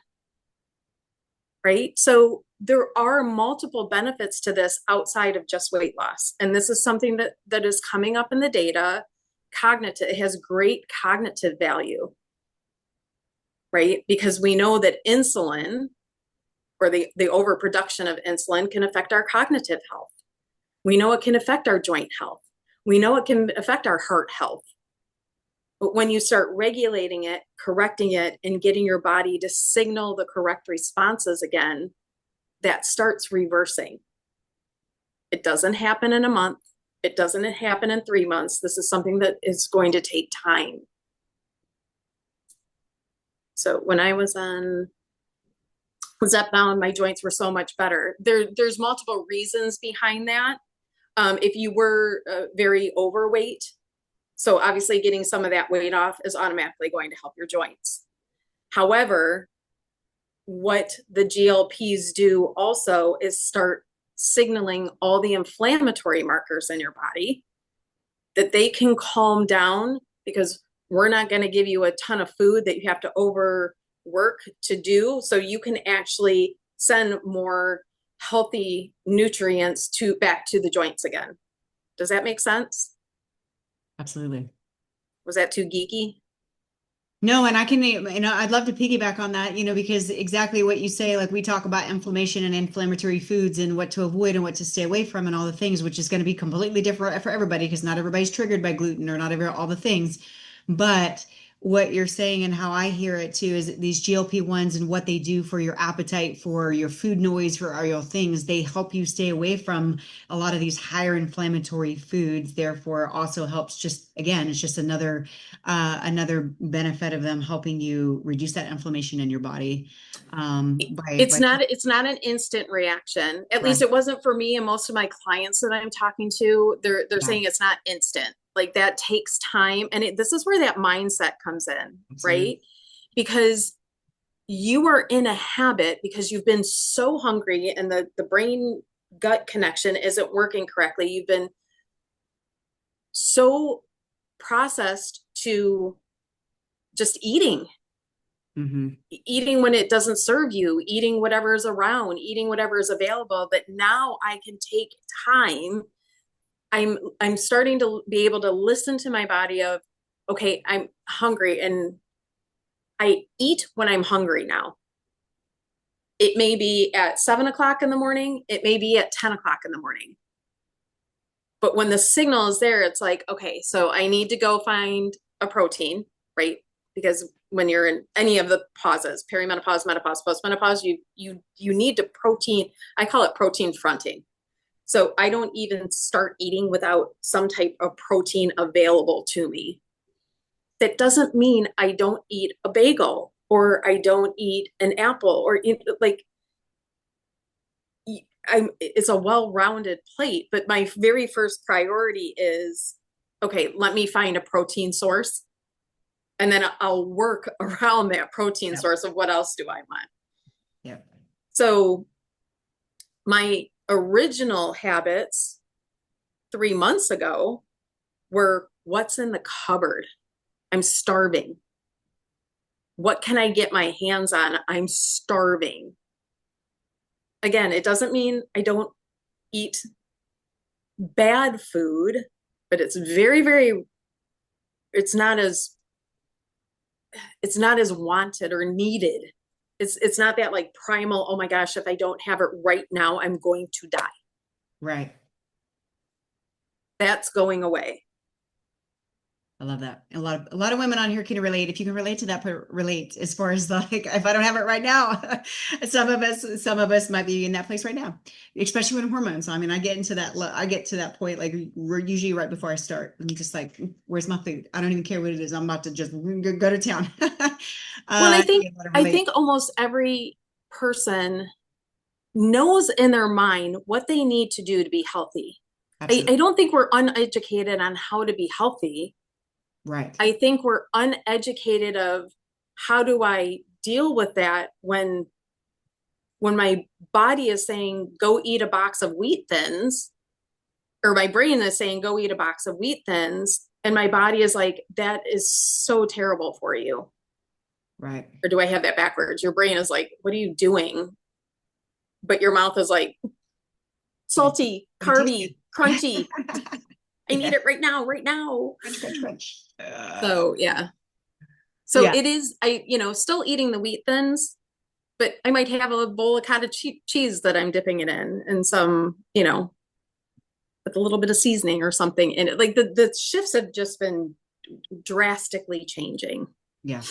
right? So there are multiple benefits to this outside of just weight loss. And this is something that is coming up in the data. It has great cognitive value, right? Because we know that insulin, or the overproduction of insulin, can affect our cognitive health. We know it can affect our joint health. We know it can affect our heart health. But when you start regulating it, correcting it, and getting your body to signal the correct responses again, that starts reversing. It doesn't happen in a month. It doesn't happen in 3 months. This is something that is going to take time. So when I was on Zepbound, my joints were so much better. There's multiple reasons behind that. If you were very overweight, So obviously getting some of that weight off is automatically going to help your joints. However, what the GLPs do also is start signaling all the inflammatory markers in your body that they can calm down, because we're not going to give you a ton of food that you have to overwork to do. So you can actually send more healthy nutrients to back to the joints again. Does that make sense? Absolutely. Was that too geeky? No, and I can, I'd love to piggyback on that, because exactly what you say, like we talk about inflammation and inflammatory foods and what to avoid and what to stay away from and all the things, which is going to be completely different for everybody because not everybody's triggered by gluten or not all the things. But what you're saying and how I hear it too is that these GLP-1s and what they do for your appetite, for your food noise, for all your things, they help you stay away from a lot of these higher inflammatory foods. Therefore, also helps just, again, it's just another benefit of them helping you reduce that inflammation in your body. It's By not an instant reaction. At least right. it wasn't for me and most of my clients that I'm talking to. They're Yeah, saying it's not instant. Like that takes time, and this is where that mindset comes in, absolutely. right? Because you are in a habit because you've been so hungry and the brain gut connection isn't working correctly. You've been so processed to just Hmm. eating when it doesn't serve you, eating whatever is around, eating whatever is available. But now I can take time. I'm starting to be able to listen to my body of, okay, I'm hungry and I eat when I'm hungry now. It may be at 7 o'clock in the morning, it may be at 10 o'clock in the morning. But when the signal is there, it's like, okay, so I need to go find a protein, right? Because when you're in any of the pauses, perimenopause, menopause, postmenopause, you need to protein. I call it protein fronting. So I don't even start eating without some type of protein available to me. That doesn't mean I don't eat a bagel or I don't eat an apple or like it's a well-rounded plate, but my very first priority is, okay, let me find a protein source and then I'll work around that protein Yeah. source of what else do I want. Yeah. So my original habits 3 months ago were what's in the cupboard? I'm starving. What can I get my hands on? I'm starving. Again, it doesn't mean I don't eat bad food, but it's not as it's not as wanted or needed. It's not that like primal, oh my gosh, if I don't have it right now, I'm going to die. Right. That's going away. I love that. A lot of women on here can relate. If you can relate to that, relate as far as like if I don't have it right now, some of us might be in that place right now, especially with hormones. I mean, I get to that point like we're usually right before I start. I'm just like, where's my food? I don't even care what it is. I'm about to just go to town. Well, I can I relate. think almost every person knows in their mind what they need to do to be healthy. I Absolutely. don't think we're uneducated on how to be healthy. Right. I think we're uneducated of how do I deal with that when my body is saying go eat a box of wheat thins, or my brain is saying go eat a box of wheat thins, and my body is like that is so terrible for you. Right. Or do I have that backwards? Your brain is like, what are you doing? But your mouth is like Yeah. salty, But it tastes good. carby, crunchy. I need Yeah. it right now, right now. Crunch, crunch, crunch. So yeah. So Yeah. it is, still eating the wheat thins, but I might have a bowl of cottage cheese that I'm dipping it in and some, with a little bit of seasoning or something in it. Like the shifts have just been drastically changing. Yeah.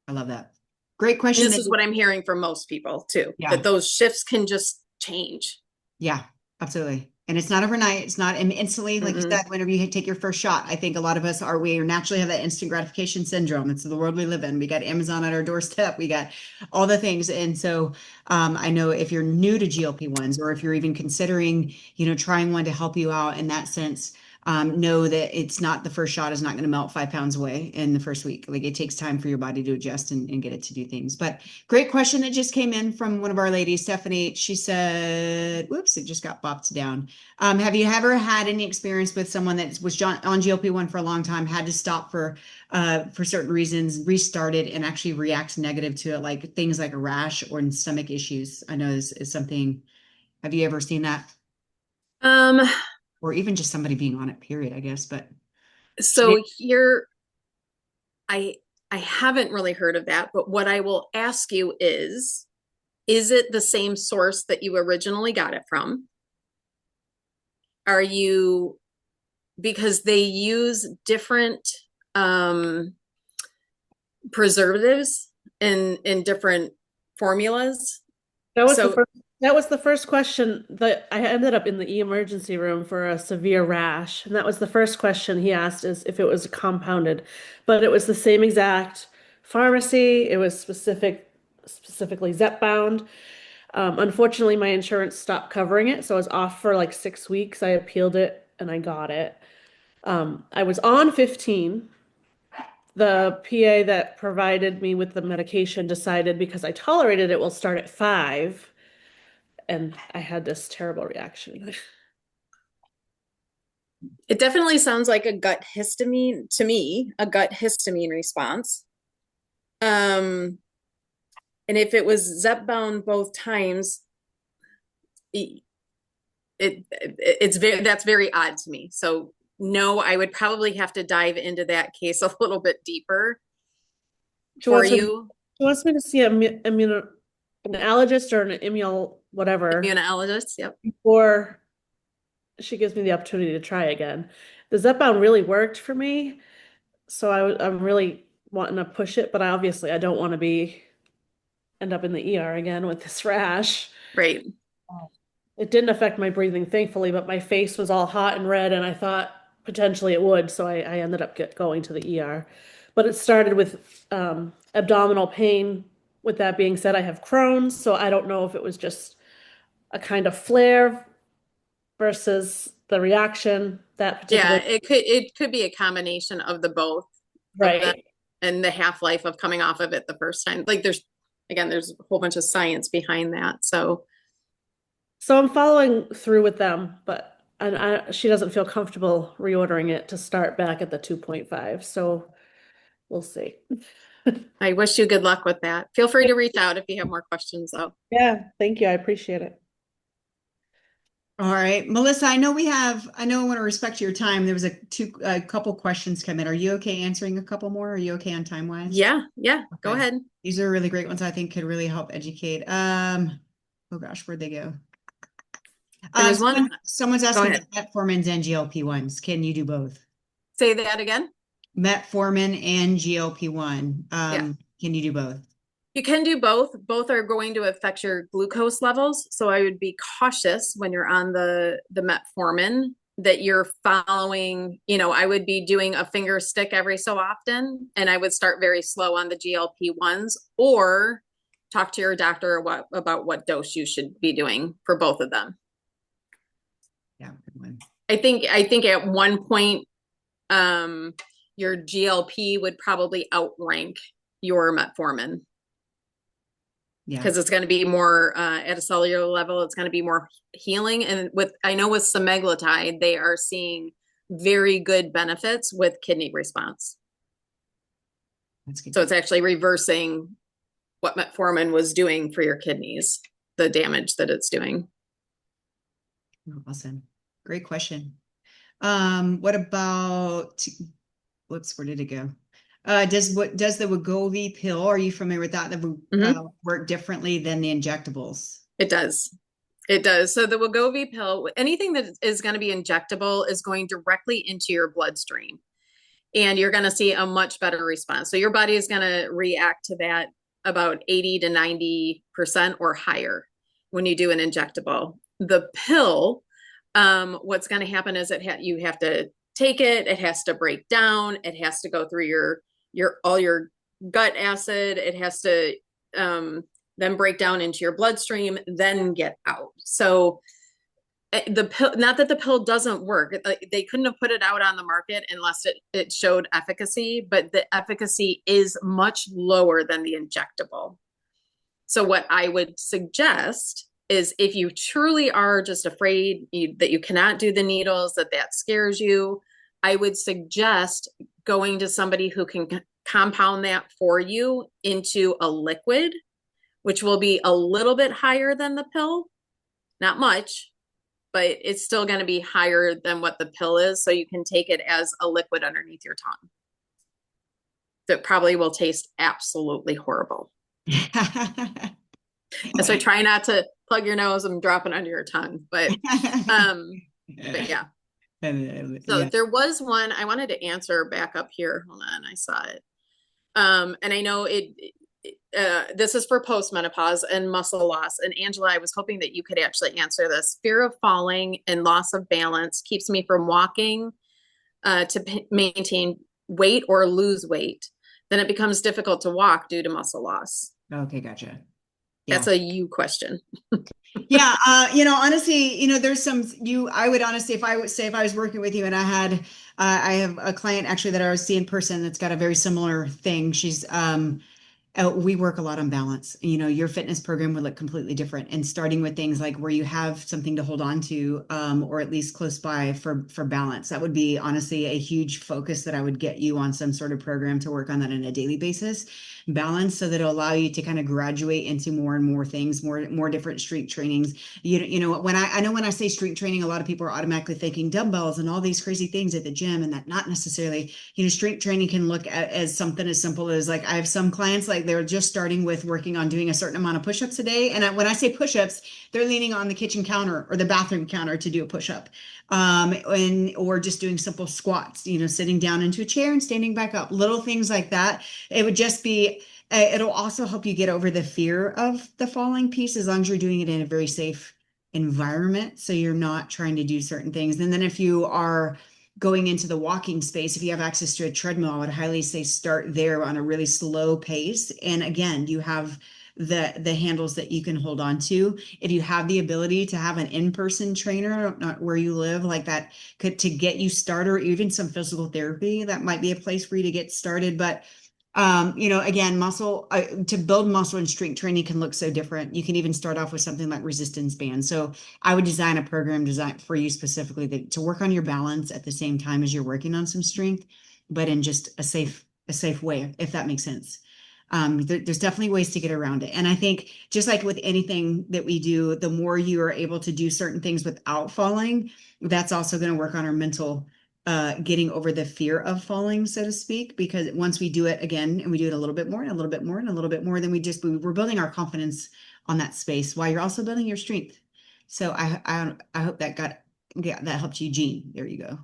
I love that. Great And question this that is what I'm hearing from most people too, yeah. that those shifts can just change. Yeah, absolutely. And it's not overnight. It's not instantly, like you Mm-mm. said, whenever you take your first shot. I think a lot of us we naturally have that instant gratification syndrome. It's the world we live in. We got Amazon at our doorstep. We got all the things. And so I know if you're new to GLP-1s or if you're even considering, trying one to help you out in that sense, know that it's not the first shot is not going to melt 5 pounds away in the first week. Like it takes time for your body to adjust and get it to do things. But great question that just came in from one of our ladies, Stephanie. She said, whoops, it just got bopped down. Have you ever had any experience with someone that was on GLP-1 for a long time, had to stop for certain reasons, restarted and actually reacts negative to it, like things like a rash or stomach issues? I know is something, have you ever seen that? Um, Or even just somebody being on it, period, I guess. But so here I I haven't really heard of that, but what I will ask you is it the same source that you originally got it from? Are you, because they use different um preservatives in different formulas. That was the So first that was the first question that I ended up in the emergency room for a severe rash. And that was the first question he asked is if it was compounded. But it was the same exact pharmacy. It was specifically Zepbound. Unfortunately, my insurance stopped covering it, so I was off for like 6 weeks. I appealed it and I got it. I was on 15. The PA that provided me with the medication decided because I tolerated it will start at 5, and I had this terrible reaction. it definitely sounds like a gut histamine to me, a gut histamine response. Um, and if it was Zepbound both times, it, it's very, that's very odd to me. So no, I would probably have to dive into that case a little bit deeper She for wants me, you, she wants me to see an allergist or an immuno whatever immunologist. Yep. before she gives me the opportunity to try again. The Zepbound really worked for me, so I'm really wanting to push it, but I don't want to be end up in the ER again with this rash. Right. It didn't affect my breathing, thankfully, but my face was all hot and red, and I thought potentially it would, so I ended up going to the ER. But it started with abdominal pain. With that being said, I have Crohn's, so I don't know if it was just a kind of flare versus the reaction that Yeah, particular. it could be a combination of the both of them Right. and the half-life of coming off of it the first time. Like there's a whole bunch of science behind that. So So I'm following through with them, but she doesn't feel comfortable reordering it to start back at the 2.5. So we'll see. I wish you good luck with that. Feel free to reach out if you have more questions though. Yeah, thank you. I appreciate it. all right, Melissa, I know I want to respect your time. There was a couple questions come in. Are you okay answering a couple more? Are you okay on time wise? Yeah, go Okay. ahead. These are really great ones I think could really help educate. Oh gosh, where'd they go? There was one. Someone's Go asking ahead. about metformins and GLP-1s. Can you do both? Say that again. Metformin and GLP-1. Yeah. Can you do both? You can do both. Both are going to affect your glucose levels. So I would be cautious when you're on the metformin that you're following, I would be doing a finger stick every so often, and I would start very slow on the GLP-1s or talk to your doctor about what dose you should be doing for both of them. Yeah, good one. I think at one point your GLP would probably outrank your metformin. Yeah. Because it's going to be more at a cellular level, it's going to be more healing. And I know with semaglutide, they are seeing very good benefits with kidney response. That's good. So it's actually reversing what metformin was doing for your kidneys, the damage that it's doing. Awesome. Great question. What about, whoops, where did it go? Does the Wegovy pill, are you familiar with that? That would work differently than the injectables? It does. It does. So the Wegovy pill, anything that is going to be injectable is going directly into your bloodstream. And you're going to see a much better response. So your body is going to react to that about 80 to 90% or higher when you do an injectable. The pill, what's going to happen is you have to take it. It has to break down. It has to go through all your gut acid. It has to then break down into your bloodstream, then get out. So The pill, not that the pill doesn't work. They couldn't have put it out on the market unless it showed efficacy, but the efficacy is much lower than the injectable. So what I would suggest is if you truly are just afraid that you cannot do the needles, that scares you, I would suggest going to somebody who can compound that for you into a liquid, which will be a little bit higher than the pill, not much, but it's still going to be higher than what the pill is. So you can take it as a liquid underneath your tongue. That probably will taste absolutely horrible. And so try not to plug your nose and drop it under your tongue. But yeah. So there was one I wanted to answer back up here. Hold on, I saw it. And I know this is for postmenopause and muscle loss. And Angela, I was hoping that you could actually answer this. Fear of falling and loss of balance keeps me from walking to maintain weight or lose weight. Then it becomes difficult to walk due to muscle loss. Okay, gotcha. Yeah. That's a you question. Yeah. Honestly, there's I would honestly, if I was working with you and I have a client actually that I was seeing in person that's got a very similar thing. She's, we work a lot on balance. Your fitness program would look completely different, and starting with things like where you have something to hold on to, or at least close by for balance. That would be honestly a huge focus that I would get you on some sort of program to work on that on a daily basis. Balance, so that it'll allow you to kind of graduate into more and more things, more different strength trainings. When I say strength training, a lot of people are automatically thinking dumbbells and all these crazy things at the gym, and that not necessarily. Strength training can look as something as simple as, like, I have some clients, like, they're just starting with working on doing a certain amount of push-ups a day, and when I say push-ups, they're leaning on the kitchen counter or the bathroom counter to do a push-up, or just doing simple squats, sitting down into a chair and standing back up, little things like that. It would just be, it'll also help you get over the fear of the falling piece, as long as you're doing it in a very safe environment. So you're not trying to do certain things. And then if you are going into the walking space, if you have access to a treadmill, I would highly say start there on a really slow pace. And again, you have the handles that you can hold on to. If you have the ability to have an in-person trainer, not where you live, like that, to get you started, or even some physical therapy, that might be a place for you to get started. But again, to build muscle and strength training can look so different. You can even start off with something like resistance bands. So I would design a program designed for you specifically to work on your balance at the same time as you're working on some strength, but in just a safe way, if that makes sense. There's definitely ways to get around it. And I think, just like with anything that we do, the more you are able to do certain things without falling, that's also going to work on our mental, getting over the fear of falling, so to speak, because once we do it again, and we do it a little bit more and a little bit more and a little bit more, then we're building our confidence on that space while you're also building your strength. So I hope that helped you, Jean. There you go.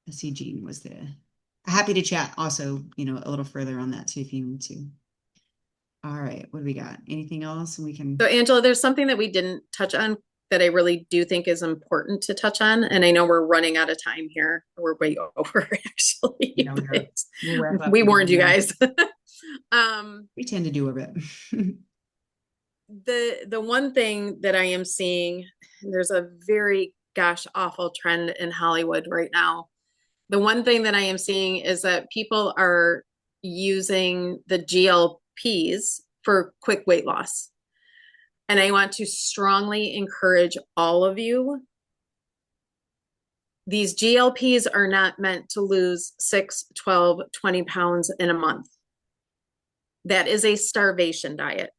I see Jean was there. Happy to chat also, a little further on that too, if you need to. All right, what do we got? Anything else? And we can. So Angela, there's something that we didn't touch on that I really do think is important to touch on. And I know we're running out of time here. We're way over, actually. We warned you guys. We tend to do a bit. The one thing that I am seeing, there's a very awful trend in Hollywood right now. The one thing that I am seeing is that people are using the GLPs for quick weight loss. And I want to strongly encourage all of you. These GLPs are not meant to lose 6, 12, 20 pounds in a month. That is a starvation diet.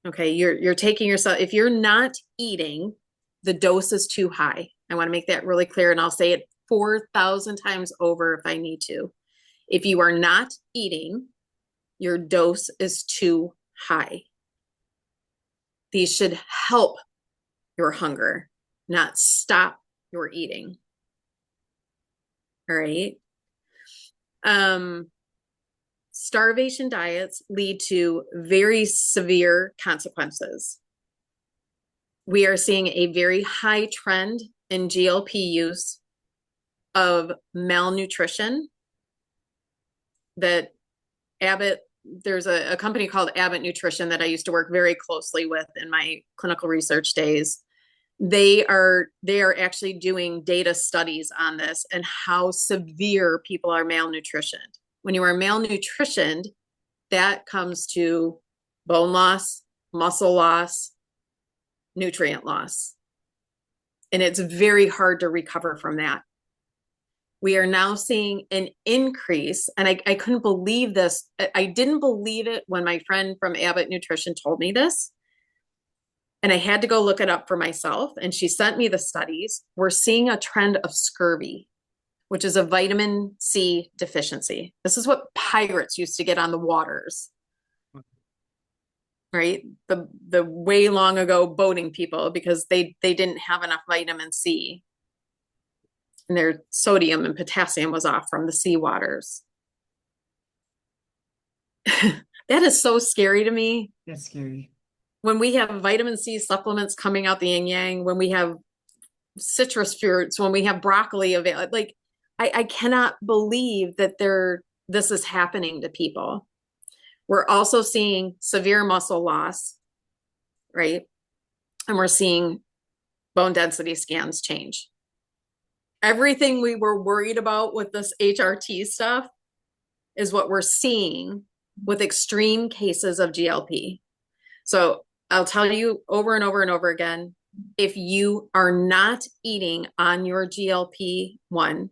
Okay, you're taking yourself, if you're not eating, the dose is too high. I want to make that really clear, and I'll say it 4,000 times over if I need to. If you are not eating, your dose is too high. These should help your hunger, not stop your eating. All right. Starvation diets lead to very severe consequences. We are seeing a very high trend in GLP use of malnutrition. That Abbott, there's a company called Abbott Nutrition that I used to work very closely with in my clinical research days. they are actually doing data studies on this and how severe people are malnutritioned. When you are malnutritioned, that comes to bone loss, muscle loss, nutrient loss. And it's very hard to recover from that. We are now seeing an increase, and I couldn't believe this. I didn't believe it when my friend from Abbott Nutrition told me this. And I had to go look it up for myself. And she sent me the studies. We're seeing a trend of scurvy, which is a vitamin C deficiency. This is what pirates used to get on the waters, right? The way long ago boating people, because they didn't have enough vitamin C. And their sodium and potassium was off from the sea waters. That is so scary to me. That's scary. When we have vitamin C supplements coming out the yin yang, when we have citrus fruits, when we have broccoli available, like I cannot believe that this is happening to people. We're also seeing severe muscle loss, right? And we're seeing bone density scans change. Everything we were worried about with this HRT stuff is what we're seeing with extreme cases of GLP. So I'll tell you over and over and over again, if you are not eating on your GLP-1,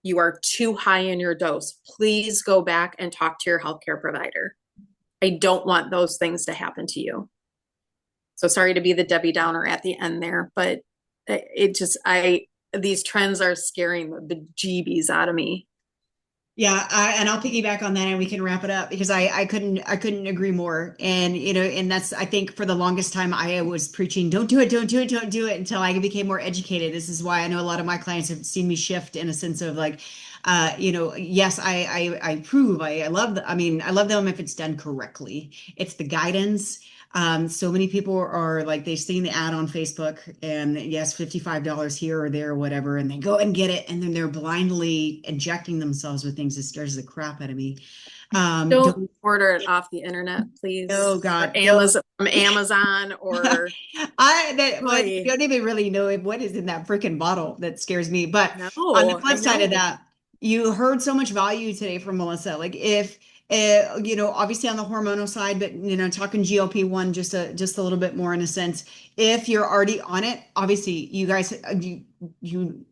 you are too high in your dose. Please go back and talk to your healthcare provider. I don't want those things to happen to you. So sorry to be the Debbie Downer at the end there, but these trends are scaring the bejeebies out of me. Yeah, and I'll piggyback on that, and we can wrap it up because I couldn't agree more. And and that's, I think, for the longest time I was preaching, don't do it, don't do it, don't do it, until I became more educated. This is why I know a lot of my clients have seen me shift in a sense of like, yes, I approve. I love I love them if it's done correctly. It's the guidance. So many people are like, they've seen the ad on Facebook and yes, $55 here or there or whatever, and they go and get it. And then they're blindly injecting themselves with things that scares the crap out of me. Don't order it off the internet, please. Oh God, from Amazon or I don't even really know what is in that freaking bottle that scares me. But on the flip side of that, you heard so much value today from Melissa. Like if obviously on the hormonal side, but talking GLP-1 just a little bit more in a sense. If you're already on it, obviously you guys you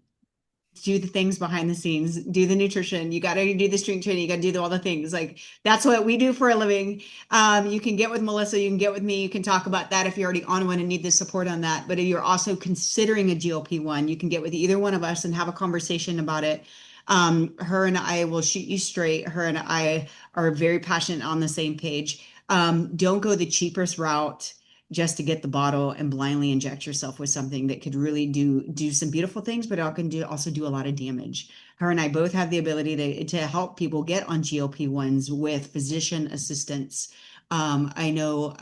do the things behind the scenes, do the nutrition, you got to do the strength training, you got to do all the things. Like that's what we do for a living. You can get with Melissa, you can get with me, you can talk about that if you're already on one and need the support on that. But if you're also considering a GLP-1, you can get with either one of us and have a conversation about it. Her and I will shoot you straight. Her and I are very passionate on the same page. Don't go the cheapest route just to get the bottle and blindly inject yourself with something that could really do some beautiful things, but it can also do a lot of damage. Her and I both have the ability to help people get on GLP-1s with physician assistance. I know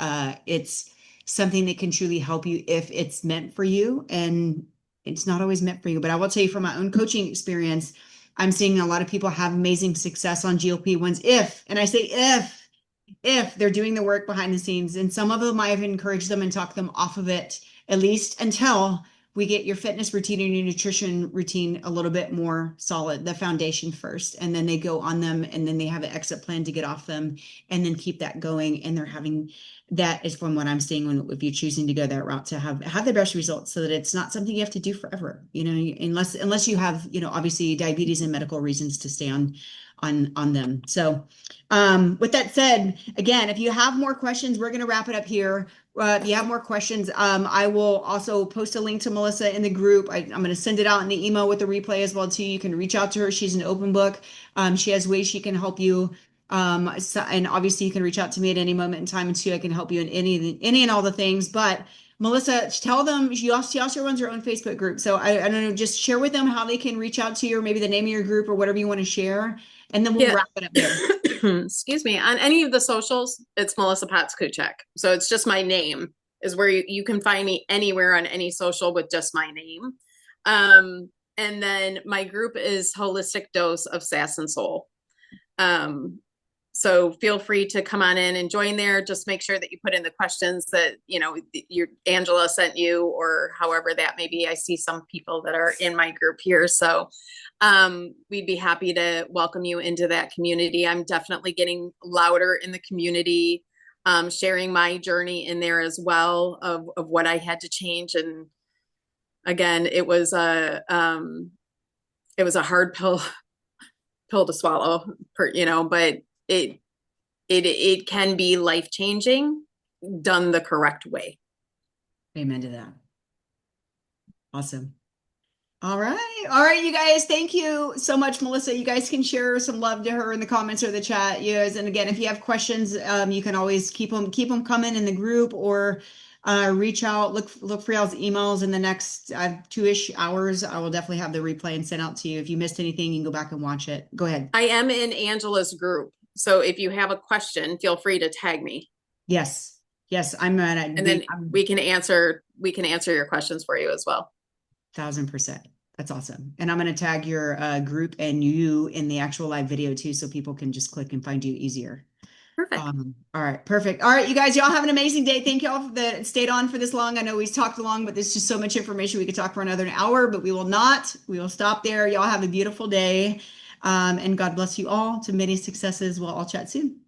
it's something that can truly help you if it's meant for you, and it's not always meant for you. But I will tell you from my own coaching experience, I'm seeing a lot of people have amazing success on GLP-1s and I say if they're doing the work behind the scenes. And some of them I've encouraged them and talked them off of it, at least until we get your fitness routine and your nutrition routine a little bit more solid, the foundation first, and then they go on them, and then they have an exit plan to get off them and then keep that going. And they're having, that is from what I'm seeing, if you're choosing to go that route, to have the best results, so that it's not something you have to do forever, unless you have, obviously diabetes and medical reasons to stay on them. So with that said, again, if you have more questions, we're going to wrap it up here. If you have more questions, I will also post a link to Melissa in the group. I'm going to send it out in the email with the replay as well too. You can reach out to her. She's an open book. She has ways she can help you. And obviously you can reach out to me at any moment in time, and too, I can help you in any and all the things. But Melissa, tell them, she also runs her own Facebook group. So I don't know, just share with them how they can reach out to you, or maybe the name of your group or whatever you want to share. And then we'll wrap it up there. Excuse me. On any of the socials, it's Melissa Potts-Kuchek. So it's just my name is where you can find me anywhere on any social with just my name. And then my group is Holistic Dose of Sass and Soul. So feel free to come on in and join there. Just make sure that you put in the questions that, you know, your Angela sent you, or however that may be. I see some people that are in my group here. So we'd be happy to welcome you into that community. I'm definitely getting louder in the community, sharing my journey in there as well of what I had to change. And again, it was a hard pill to swallow, but it can be life changing done the correct way. Amen to that. Awesome. All right, you guys. Thank you so much, Melissa. You guys can share some love to her in the comments or the chat. You guys, and again, if you have questions, you can always keep them coming in the group, or reach out. Look for y'all's emails in the next 2-ish hours. I will definitely have the replay and sent out to you. If you missed anything, you can go back and watch it. Go ahead. I am in Angela's group, so if you have a question, feel free to tag me. Yes, I'm at it, and then we can answer your questions for you as well. 1000%. That's awesome. And I'm going to tag your group and you in the actual live video too, so people can just click and find you easier. Perfect. All right, perfect. All right, you guys, y'all have an amazing day. Thank y'all that stayed on for this long. I know we talked long, but there's just so much information. We could talk for another hour, but we will not. We will stop there. Y'all have a beautiful day. And God bless you all to many successes. We'll all chat soon.